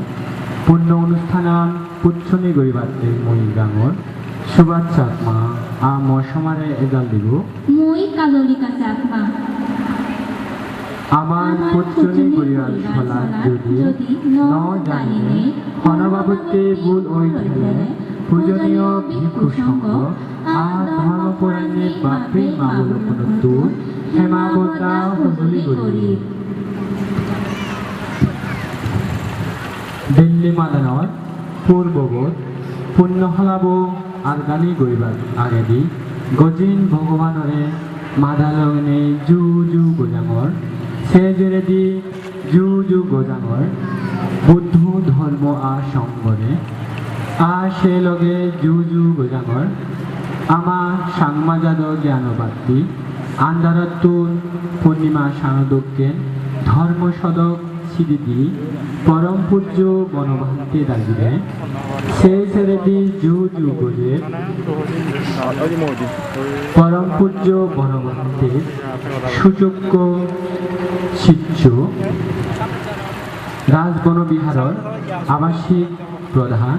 পূৰ্ণ অনুষ্ঠানৰ পুচ্ছনি গৰিবাতে মই গাঙৰ সুভাষ চাকমা আ মশমারে এজাল দিব মই কাজলিকা চাকমা আমার পুচ্ছনি গরিয়াল ছলা যদি ন জানিলে হনবাবতে ভুল ওই দিলে পূজনীয় ভিক্ষু সংঘ আ ধর্মপরায়ণে বাপে মামুলকনতো হেমাবতা হজলি গরি দিল্লী মাদানৰ পূৰ্ববত পুণ্য হলাব আৰগানি গৰিবাৰ আগেদি গজিন ভগৱানৰে মাধালগনে জু জু গোজাঙৰ সেজেৰেদি জু জু গোজাঙৰ বুদ্ধ ধৰ্ম আ সংগৰে আ সে লগে জু জু গোজাঙৰ আমাৰ সাংমাজাদ জ্ঞানবাক্তি আন্দারত্তুন পূর্ণিমা সানদকে ধর্ম সদক সিদিদি পরম পূজ্য বনভান্তে দাগিরে সে সেরেদি জু জু গোজে পরম পূজ্য বনভান্তে সুযোগ্য শিষ্য রাজবনবিহারর আবাসিক প্রধান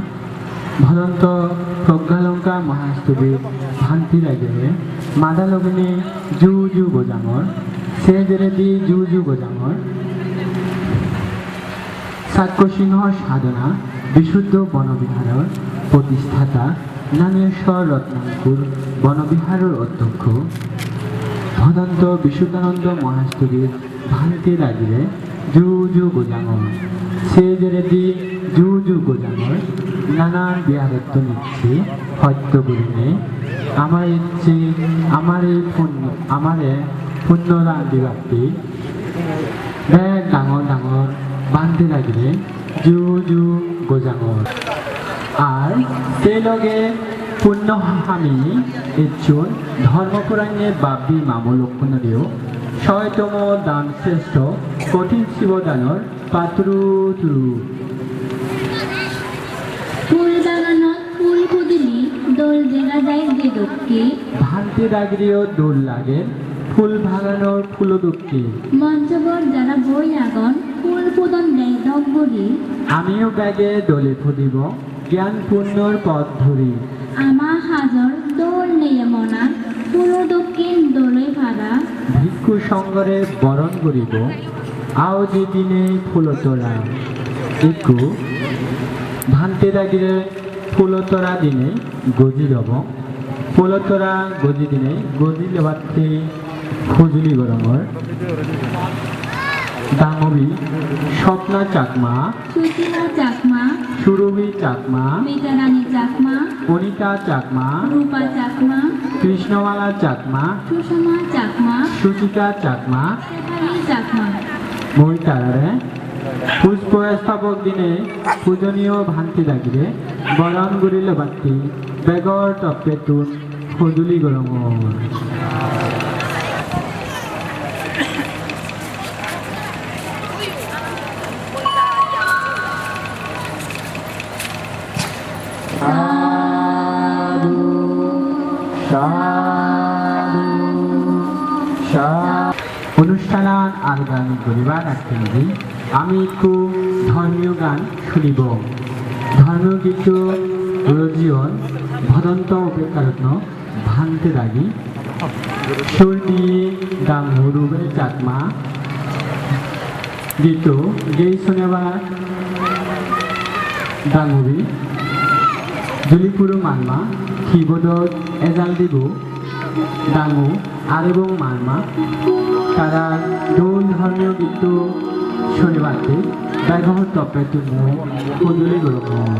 ভদন্ত প্রজ্ঞালঙ্কা মহাস্তবীর ভান্তি লাগেরে মাদালগ্নে জু জু গোজাঙর সে জেরেদি জু জু গোজাঙর সাক্ষ্যসিংহ সাধনা বিশুদ্ধ বনবিহারর প্রতিষ্ঠাতা জ্ঞানেশ্বর রত্নাঙ্কুর বনবিহারের অধ্যক্ষ ভদন্ত বিশুদ্ধানন্দ মহাস্তবীর ভান্তি লাগিরে জু জু গোজাঙর সে জেরেদি জু জু গোজাঙর নানান বিহারত্ব নিচ্ছে সত্য বলিনে আমার ইচ্ছে আমারে পুণ্যদান দিবাক্তি বেগ ডাঙর ডাঙর বান্ধি লাগিলে জু জু গোজাঙর আর সেই লগে পুণ্য আমি ইচ্ছুন ধর্মপুরাণে বাবি মামু লক্ষণেও 6তম দান শ্রেষ্ঠ কঠিন শিবদানৰ পাত্রু তুরু ফুল বাগানত ফুল ফুদিলি দোল দেখা যায় যে দক্ষে ভান্তি দাগিরিও দোল লাগে ফুল ভাগানোর ফুলদক্ষে মঞ্চবর যারা বই আগন ফুল ফুদন দেয় দগ্গরি আমিও ব্যাগে দোলে ফুদিব জ্ঞান পুণ্যর পথ ধরি আমা হাজর দোল নেয়ে মনা ফুল দক্ষে ভিক্ষু সঙ্গরে বরণ করিব আও যে দিনে ফুলতরা একু ভান্তে লাগিরে ফুলতরা দিনে গজি রব ফুলতরা গজি দিনে গজি লেবাতে ফজলি গরমর দাঙবি স্বপ্না চাকমা সুচিলা চাকমা সুরভি চাকমা মেটারানী চাকমা অনিতা চাকমা রূপা চাকমা কৃষ্ণমালা চাকমা সুষমা চাকমা সুচিতা চাকমা শেফালি চাকমা মই তারারে পুষ্প স্থাপক দিনে পূজনীয় ভান্তি লাগিরে বরণ গুরিল বাতি বেগর টপে তুন ফজুলি গরমর অনুষ্ঠান আর গান করিবার আগে আমি একটু ধর্মীয় গান শুনিব ধর্মীয় গীত রজিয়ন ভদন্ত উপেক্ষারত্ন ভান্তে দাগি সুরনি দাম রুবে চাকমা গীত গেই শোনেবার দাঙ্গুবি জুলিপুরু মালমা খিবদত এজাল দিব ডাঙু আরেবং মালমা তারা দোল ধর্মীয় গীত শনিবারতে ব্যবহার তপে তুলব ফজলি গরম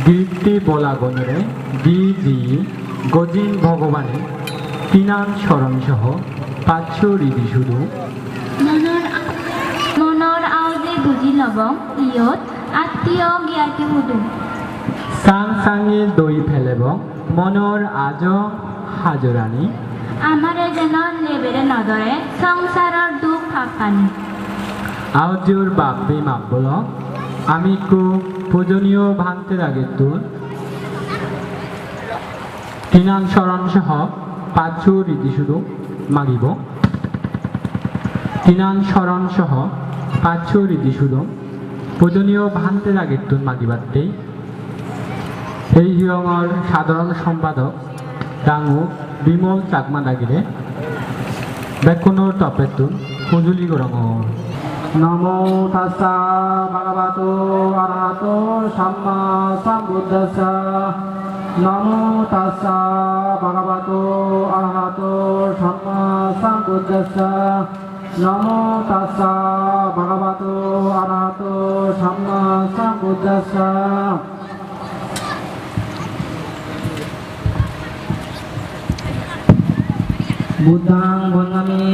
গীতি বলা গণরে গি গজিন ভগবানে তিনান শরণ সহ 500 রিদি শুধু মনৰ আওজে বুজি ল'ব ইয়ত আত্মীয় জ্ঞাতি সুধো সাং সাঙে দই ফেলেব মনৰ আজ হাজৰাণী আমাৰে যেন লেবেৰে নদৰে সংসাৰৰ দুখ ফাঁকানি আউজোর বাপে মাপবল আমি কো পূজনীয় ভান্তের আগের তোর তিনাং শরণ সহ 500 রীতি শুধু মাগিব তিনাং শরণ সহ 500 রীতি শুধু পূজনীয় ভান্তের আগের তোর মাগিবারতেই এই হিরঙর সাধারণ সম্পাদক ডাঙু বিমল চাকমা দাগিরে ব্যাকুণর টপের তোর ফজুলি গরঙ নমো তাস্সা ভগবতো আরহাতো সাম্মা সাম্বুদ্ধাস্সা নমো তাস্সা ভগবতো আরহাতো সাম্মা সাম্বুদ্ধাস্সা নমো তাস্সা ভগবতো আরহাতো সাম্মা সাম্বুদ্ধাস্সা বুদ্ধাং বন্দামি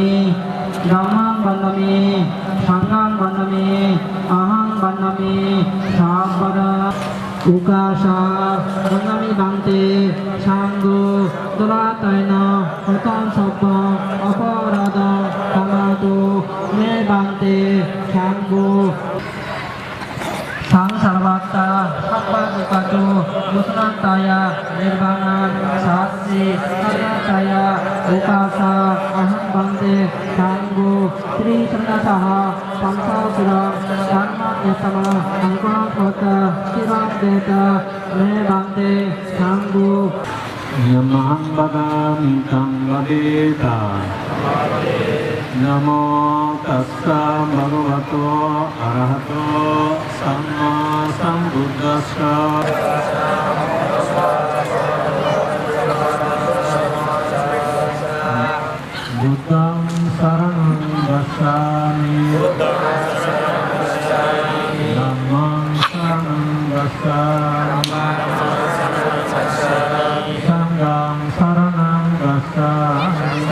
ধম্মাং বন্দামি সাংঘাং বন্দামি আহাং বন্দামি সাবরা উকাশা বন্দামি বান্তে সাঙ্গো দোলাতায়ন হতং সব্য অপরাধ ক্ষমাতু মে বান্তে সাঙ্গো সংসারবাত্তা সব্বাদুকাতু মুসনাতায়া নির্বাণান সাহসি সর্বাতায়া উকাসা অহং বন্দে সাঙ্গো ত্রিসন্ন্যাসः পঞ্চাসুরং ধর্মান্যতম অঙ্কুরোৎ শিরং দেত মে বন্দে সাঙ্গো Yamaham badami tang vadeta Namo tassa bhagavato arahato samma sambuddhassa Buddham saranam gacchami Dhammam saranam gacchami Sangham saranam gacchami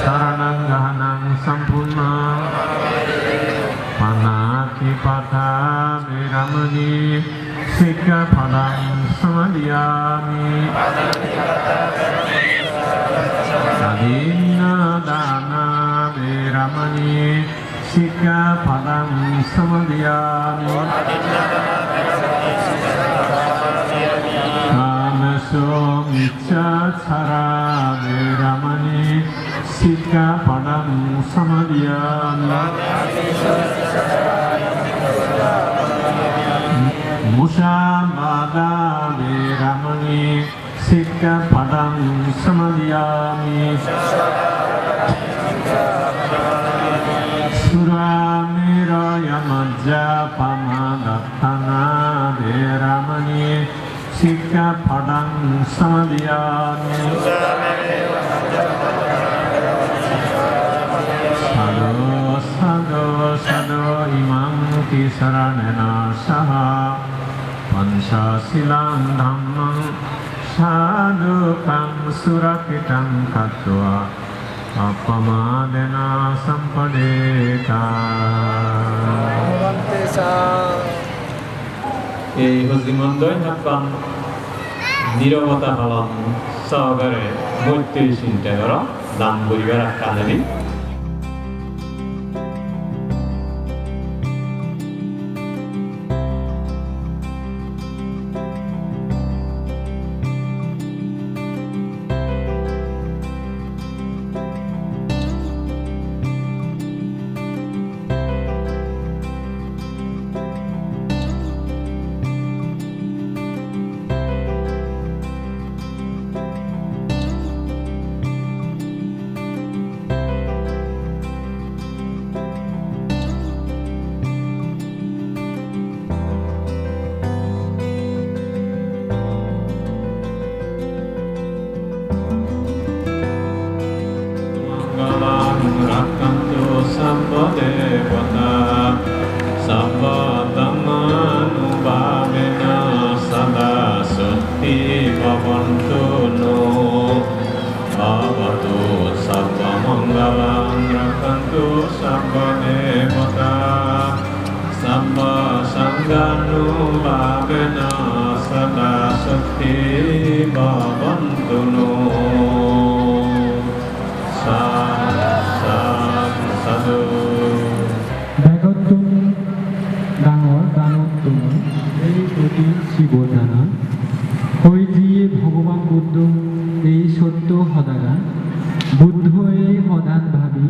Saranam gahanam sampurnam Panati patha viramani Sikkhapadam samadhiyami Adinna dana viramani Sikkhapadam samadhiyami Kamaso miccachara viramani Sikkhapadam samadhiyami Mushabada viramani Sikkhapadam samadhiyami Suramira yamajja pamadattana viramani Sikkhapadang samadhiyami Sadhu imam kisaranena saha Panchasilang dhammam sadhukam surakitam katva Appamadena sampadeta এই হজিমন্দই হাতবান নীরবতা পালন সহকারে মৈত্রী চিন্তা কর দান করিবার কাজে Rakantu Sampodevata Sampadamanubhavena Sada Sutti Bhavantu No Bhavatu Sampamangalam Rakantu Sampodevata Sampasanganubhavena Sada Sutti Bhavantu No বেগতুন ডাঙর দানতুন এই অতি শিবদানা হই যিয়ে ভগবান বুদ্ধ এই সত্য সদাগান বুদ্ধ এই সদান ভাবি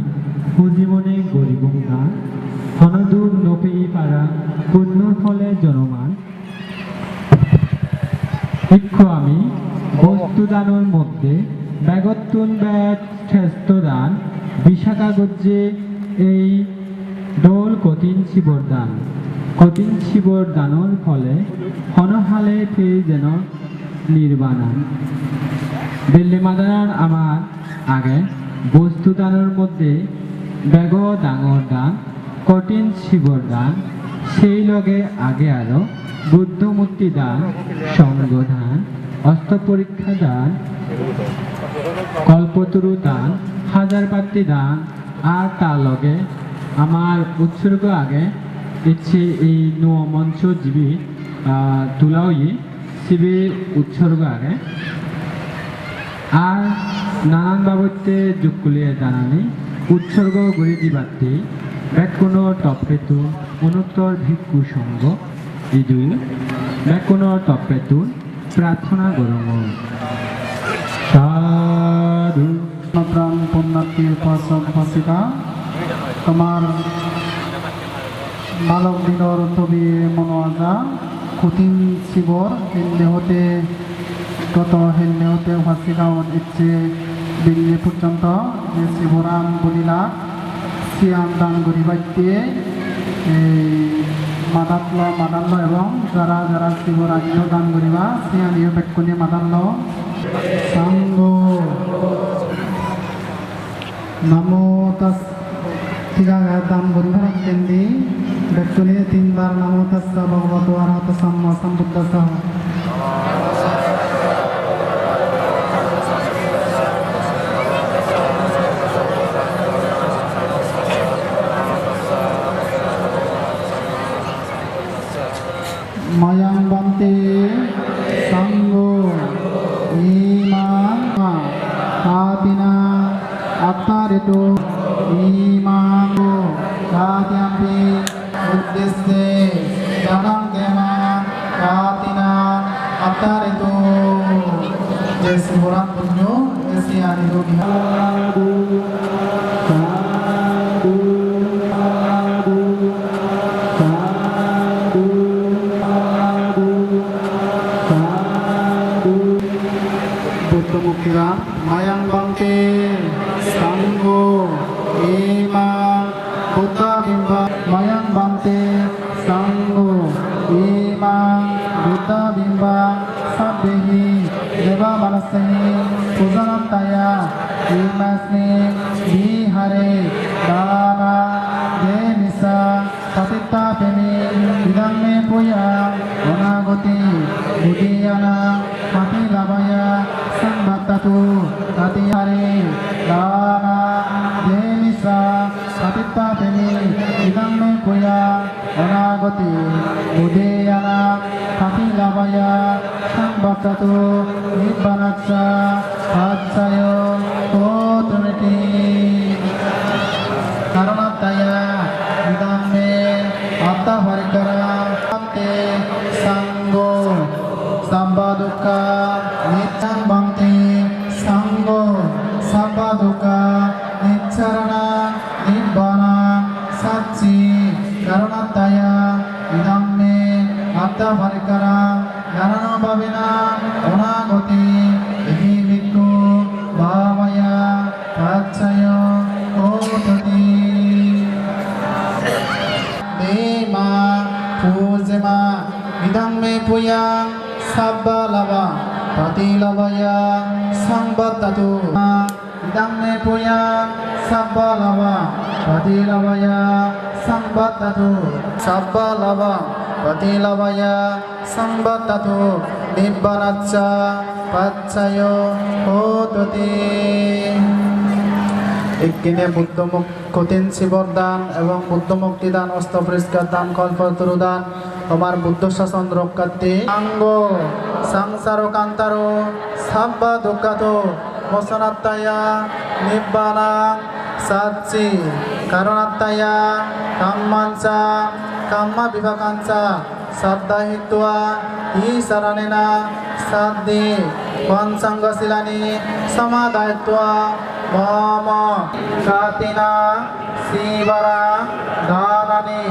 সুজীবনে গরিবং গান ধনদূর নপেই পারা পুণ্যর ফলে জনমান শিক্ষা আমি বস্তুদানের মধ্যে বেগতুন ব্যাগ শ্রেষ্ঠ দান বিশাখা গজ্জে এই দোল কঠিন শিবর দান কঠিন শিবর দানের ফলে হনহালে ফের যেন নির্বাণান দিল্লি মাদানার আমার আগে বস্তু দানের মধ্যে বেগ ডাঙর দান কঠিন শিবর দান সেই লগে আগে আরো বুদ্ধমূর্তি দান সঙ্গ দান অস্ত্র পরীক্ষা দান কল্পতরু দান হাজার পাত্রী দান আর তার লগে আমার উৎসর্গ আগে ইচ্ছে এই মঞ্চ জীবী তুলাওই শিবের উৎসর্গ আগে আর নানান বাবদে যুগকুলিয়ে জানানি উৎসর্গ গড়ি দিবাতে ব্যাকুণ টপেতু অনুত্তর ভিক্ষু সঙ্গ ইদুই ব্যাকুণ টপেতু প্রার্থনা গরম সাধু প্রাণ পুণ্যার্থী উপাসক উপাসিকা তোমার বালক দিনর তবি মনোয়াজা কঠিন শিবর হেলদেহতে গত হেলদেহতে উপাসিকাওত ইচ্ছে দিল্লি পর্যন্ত যে শিবরাম বলিলা সিয়াম দান গরিবাইতে এই মাদাল্য এবং যারা যারা শিবরাজ্য দান করিবা সিয়ানিও বেক্ষণী মাদাল্য সাঙ্গ নমো তস ঠিকাগায় দান করিবার কেন্দ্রি বেক্ষণী তিনবার নমো তস্য ভগবতো অরহত সম্মা সম্বুদ্ধস্য মায়াং বন্তে সঙ্গ ইমান হাতিনা আত্মারেতো ইমান হাতিয়াম্পি উদ্দেশ্যে জানাং দেমা হাতিনা আত্মারেতো যে শিবরাম পুণ্য এসে আনিল বিহাদু মুক্তিরা মায়াং বন্তে সঙ্গ ইমান বুদ্ধা বিম্বা মায়াং বন্তে সঙ্গ ইমান buddha bimba sabbehi deva manasehi pujanataya imasmi vihare dana denisa patita pemi idam me puya onagoti budiyana mati labaya sambatatu tatihare dana denisa patita pemi idam me puya onagoti budiyana mati labaya sambatatu nibbanatsa patsayo otumiti karanataya idam me atta varikara ante sango sambaduka nityam bhakti sango sambaduka nityarana nibbana satchi karanataya idam me atta varikara garana bhavina onagoti ehi bhikkhu bhavaya patsayo otati Dema pujema idam me puyang sabba lava pati lavaya sambatatu idam me puyang sabba lava pati lavaya sambatatu sabba lava pati lavaya sambatatu nibbanatsa patsayo hotati একদিনে বুদ্ধমুখ কঠিন শিবর দান এবং বুদ্ধ মুক্তি দান অস্ত্র পরিষ্কার দান কল্পতরু দান তোমার বুদ্ধ শাসন রক্ষার্থে সাঙ্গ সংসার কান্তারো সাব্বা দুঃখাতো মোসনাত্তায়া নিব্বানা সাচ্চি কারণাত্তায়া কাম্মাঞ্চা কাম্মা বিভাকাঞ্চা শ্রদ্ধা হিত্বা ই শরণেনা সাধ্যে পঞ্চাঙ্গশীলানি সমাদায়িত্বা mama katina sivara dhanani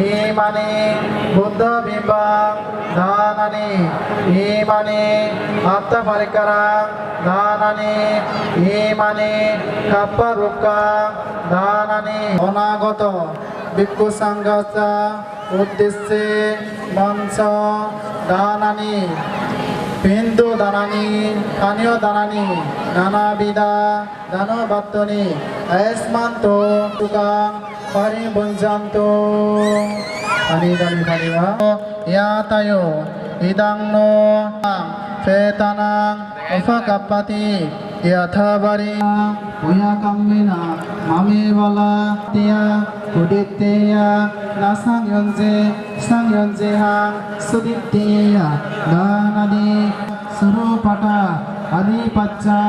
imani buddha bimba dhanani imani atta parikara dhanani imani kappa rukka dhanani onagoto bhikkhu sanghacha uddisse mancha dhanani Pintu danani, kanyo danani, nana bida, dano battoni, esmanto, tukang, pari bunjanto, ani dani pariwa, ya tayo, idang no, fetanang, ufakapati, yathabari, puya kamina, mami wala, tia, kuditya, nasang yonje hang, suditya, danadi, surupata, adipacca,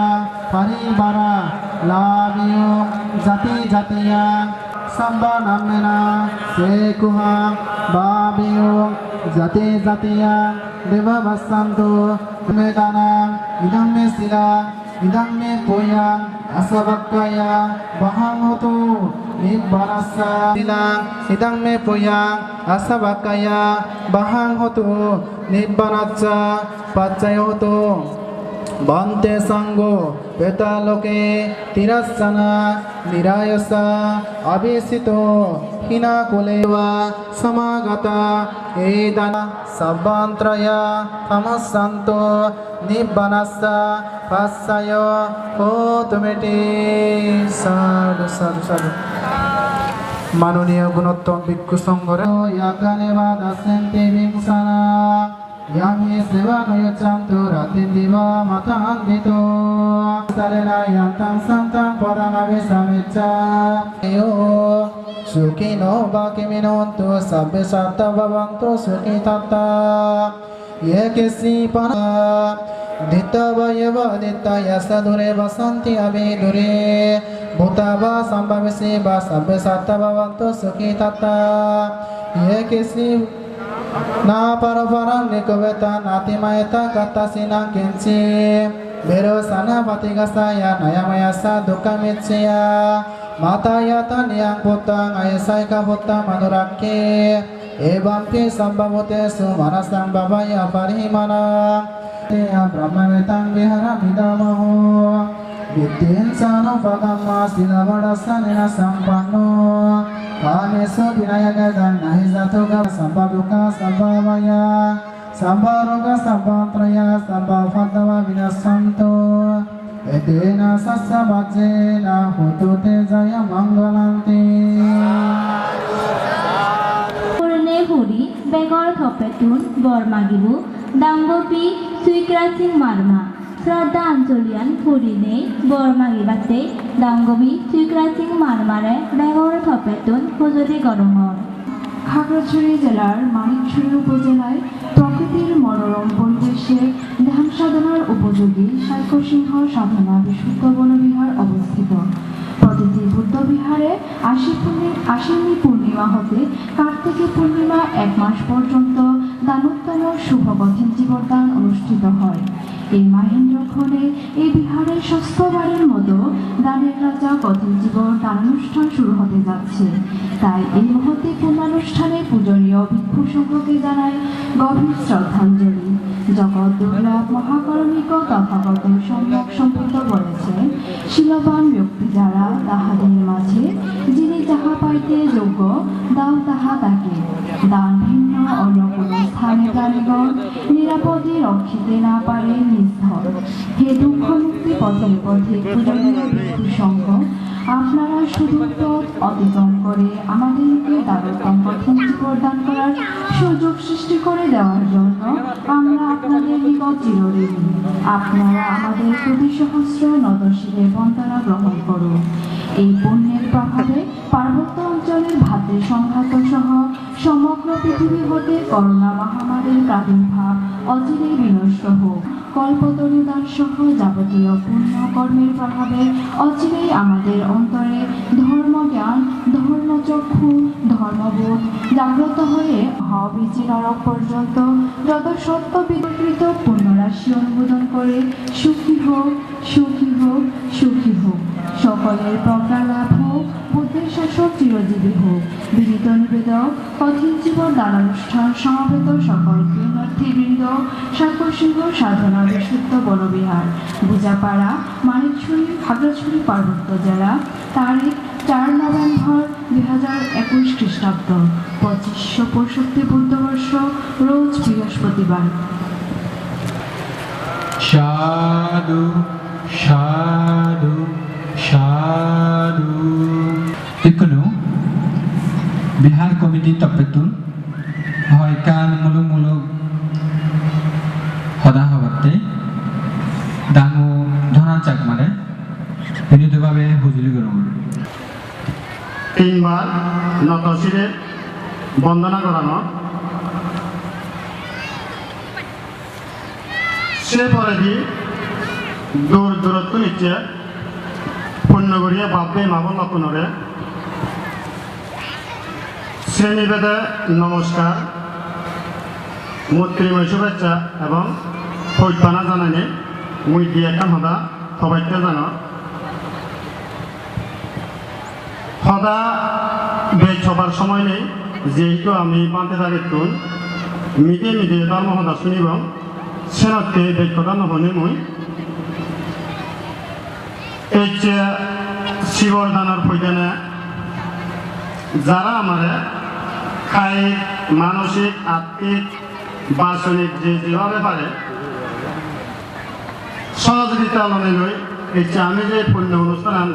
paribara, labio, jati-jatiya, samba namena, sekuha, babio, jati-jatiya, deva basanto, medana, idam me sila, idam me puya, asabakaya, bahang hotu, nibbanasa sila, idam me puya, asabakaya, bahang hotu, nibbanatsa, patsayo hotu, bante sango, petaloke, tirassana, nirayasa, abhisito, hina kuleva, samagata, edana, sabbantraya, tamasanto, nibbanasa, passayo, otumeti, sadhu, sadhu, sadhu. মাননীয় গুণোত্তম ভিক্ষু সংঘরে ইয়াকানে বা দাসেন্তে বিংসানা yummy সেবা নয়চান্তু রাতিন দিবা মাতান্বিতো সারেনা ইয়ান্তাং সান্তাং পদানাভি সামিচ্ছা এও সুখিনো বাকিমিনন্তু সাব্বে সাত্তা ভবন্তু সুখী তাত্তা ইয়ে কেসি পানা দিত্তাবয়ব দিত্তায় সাধুরে বসন্তি আবিদুরে ভূতাবা সম্ভবেসে বা সব্বে সাত্তা ভবন্তু সুখী তাত্তা ইয়ে কেসি না পারফরং নিকবেতা নাতিমায়তা কাত্তাসিনা কিঞ্চি বেরো সানা পাতিগাসায়া নয়াময়াসা দুঃখমিচ্ছিয়া মাতায়াতা নিয়াং পুত্তাং আয়সাইকা পুত্তা মনুরাক্ষে এবম্পি সম্ভবতে সুমনসাং বাবায়া পরিমানা ব্রহ্মবেতাং বিহারামিদামহ বিদ্যেন সানো পদম্মা শিলবড়সানেন সম্পন্নো কামেশু বিনায়কদান নাহি জাতোকা সম্ভবুকা সম্ভবয়া sabba roga sabba traya sabba fadava vinasanto etena sassa bajena hotute jaya mangalanti পূর্ণে Hari বেগর থপেতুন বরমাগিবু দাঙ্গপি সুইক্রাসিং Marma শ্রদ্ধা আঞ্চলিয়ান ফুরিনে বরমাগিবাতে দাঙ্গবি সুইক্রাসিং মারমারে বেগর থপেতুন হুজুরি গরমর খাগড়াছড়ি জেলার মানিকছড়ি উপজেলায় প্রকৃতির মনোরম পরিবেশে ধ্যান সাধনার উপযোগী সাইকসিংহ সাধনা বিশুদ্ধ বনবিহার অবস্থিত। প্রতিটি বুদ্ধবিহারে আশ্বিনী পূর্ণিমা হতে কার্তিকী পূর্ণিমা 1 মাস পর্যন্ত দানোত্তম শুভ কঠিন জীবনদান অনুষ্ঠিত হয়। এই মাহেন্দ্রক্ষণে এই বিহারে ষষ্ঠবারের মতো দানের রাজা কঠিন জীবন দানানুষ্ঠান শুরু হতে যাচ্ছে। তাই এই মহতি পূর্ণানুষ্ঠানে পূজনীয় ভিক্ষু সংঘকে জানায় গভীর শ্রদ্ধাঞ্জলি। জগৎ দুর্লভ মহাকরণিক তথাগত সম্যক সম্পূর্ণ বলেছে, শিলবান ব্যক্তি যারা তাহাদের মাঝে যিনি যাহা পাইতে যোগ্য দাও তাহা তাকে। দান ভিন্ন অন্য কোনো স্থানে প্রাণীগণ নিরাপদে রক্ষিতে না পারে নির্ধর। হে দুঃখ মুক্তি পথের পথে পূজনীয় ভিক্ষু সংঘ, আপনারা শুধু পথ অতিক্রম করে আমাদেরকে দারোত্তম কঠিন জীবন দান করার সুযোগ সৃষ্টি করে দেওয়ার জন্য আমরা আপনাদের নিকট চিরঋণী। আপনারা আমাদের প্রতি সহস্র নতশিরে বন্দনা গ্রহণ করুন। এই পুণ্যের প্রভাবে পার্বত্য অঞ্চলের ভাতে সংঘাত সহ সমগ্র পৃথিবী হতে করোনা মহামারীর প্রাদুর্ভাব অচিরেই বিনষ্ট হোক। কল্পতরুদান সহ যাবতীয় পুণ্য কর্মের প্রভাবে অচিরেই আমাদের অন্তরে ধর্মজ্ঞান, ধর্মচক্ষু, ধর্মবোধ জাগ্রত হয়ে হবিচি নরক পর্যন্ত যত সত্য বিকৃত পুণ্যরাশি অনুমোদন করে সুখী হোক, সুখী হোক, সুখী হোক। সকলের প্রজ্ঞা লাভ হোক, বুদ্ধির শাসক চিরজীবী হোক। বিনীত নিবেদক কঠিন জীবন দানানুষ্ঠান সমাবেত সকল পুণ্যার্থীবৃন্দ, সাইকসিংহ সাধনা বিশুদ্ধ বনবিহার, বুজাপাড়া, মানিকছড়ি, খাগড়াছড়ি পার্বত্য জেলা। তারিখ 4 নভেম্বর 2021 খ্রিস্টাব্দ, 2565 বুদ্ধবর্ষ, রোজ বৃহস্পতিবার। সাধু সাধু সাধু। ইকনো বিহার কমিটি তপেতুন হয়কান মুলুক সদা সভাতে ডাঙো ধনান চাক মানে বিনীতভাবে হুজুরি গরম 3 বার নতশিরে বন্দনা করানো। সে পরে দি দূরত্ব নিচ্ছে পুণ্যগড়িয়া বাপে মাবন লক্ষণরে সে নিবেদে নমস্কার, মৈত্রীময় শুভেচ্ছা এবং হৈপানা জানানি মুই দিয়ে একটা সদা সবাইকে জানো। সদা বেদ সবার সময় নেই, যেহেতু আমি পান্তে থাকি তুন মিটে ধর্ম সদা শুনিব সেনতকে বেদ কথা নহনে মুই এই যে শিবর দানার ফৈদানে যারা আমারে খাই মানসিক, আত্মিক, বাসনিক যেভাবে পারে সহযোগিতা লই এই যে আমি যে পুণ্য অনুষ্ঠান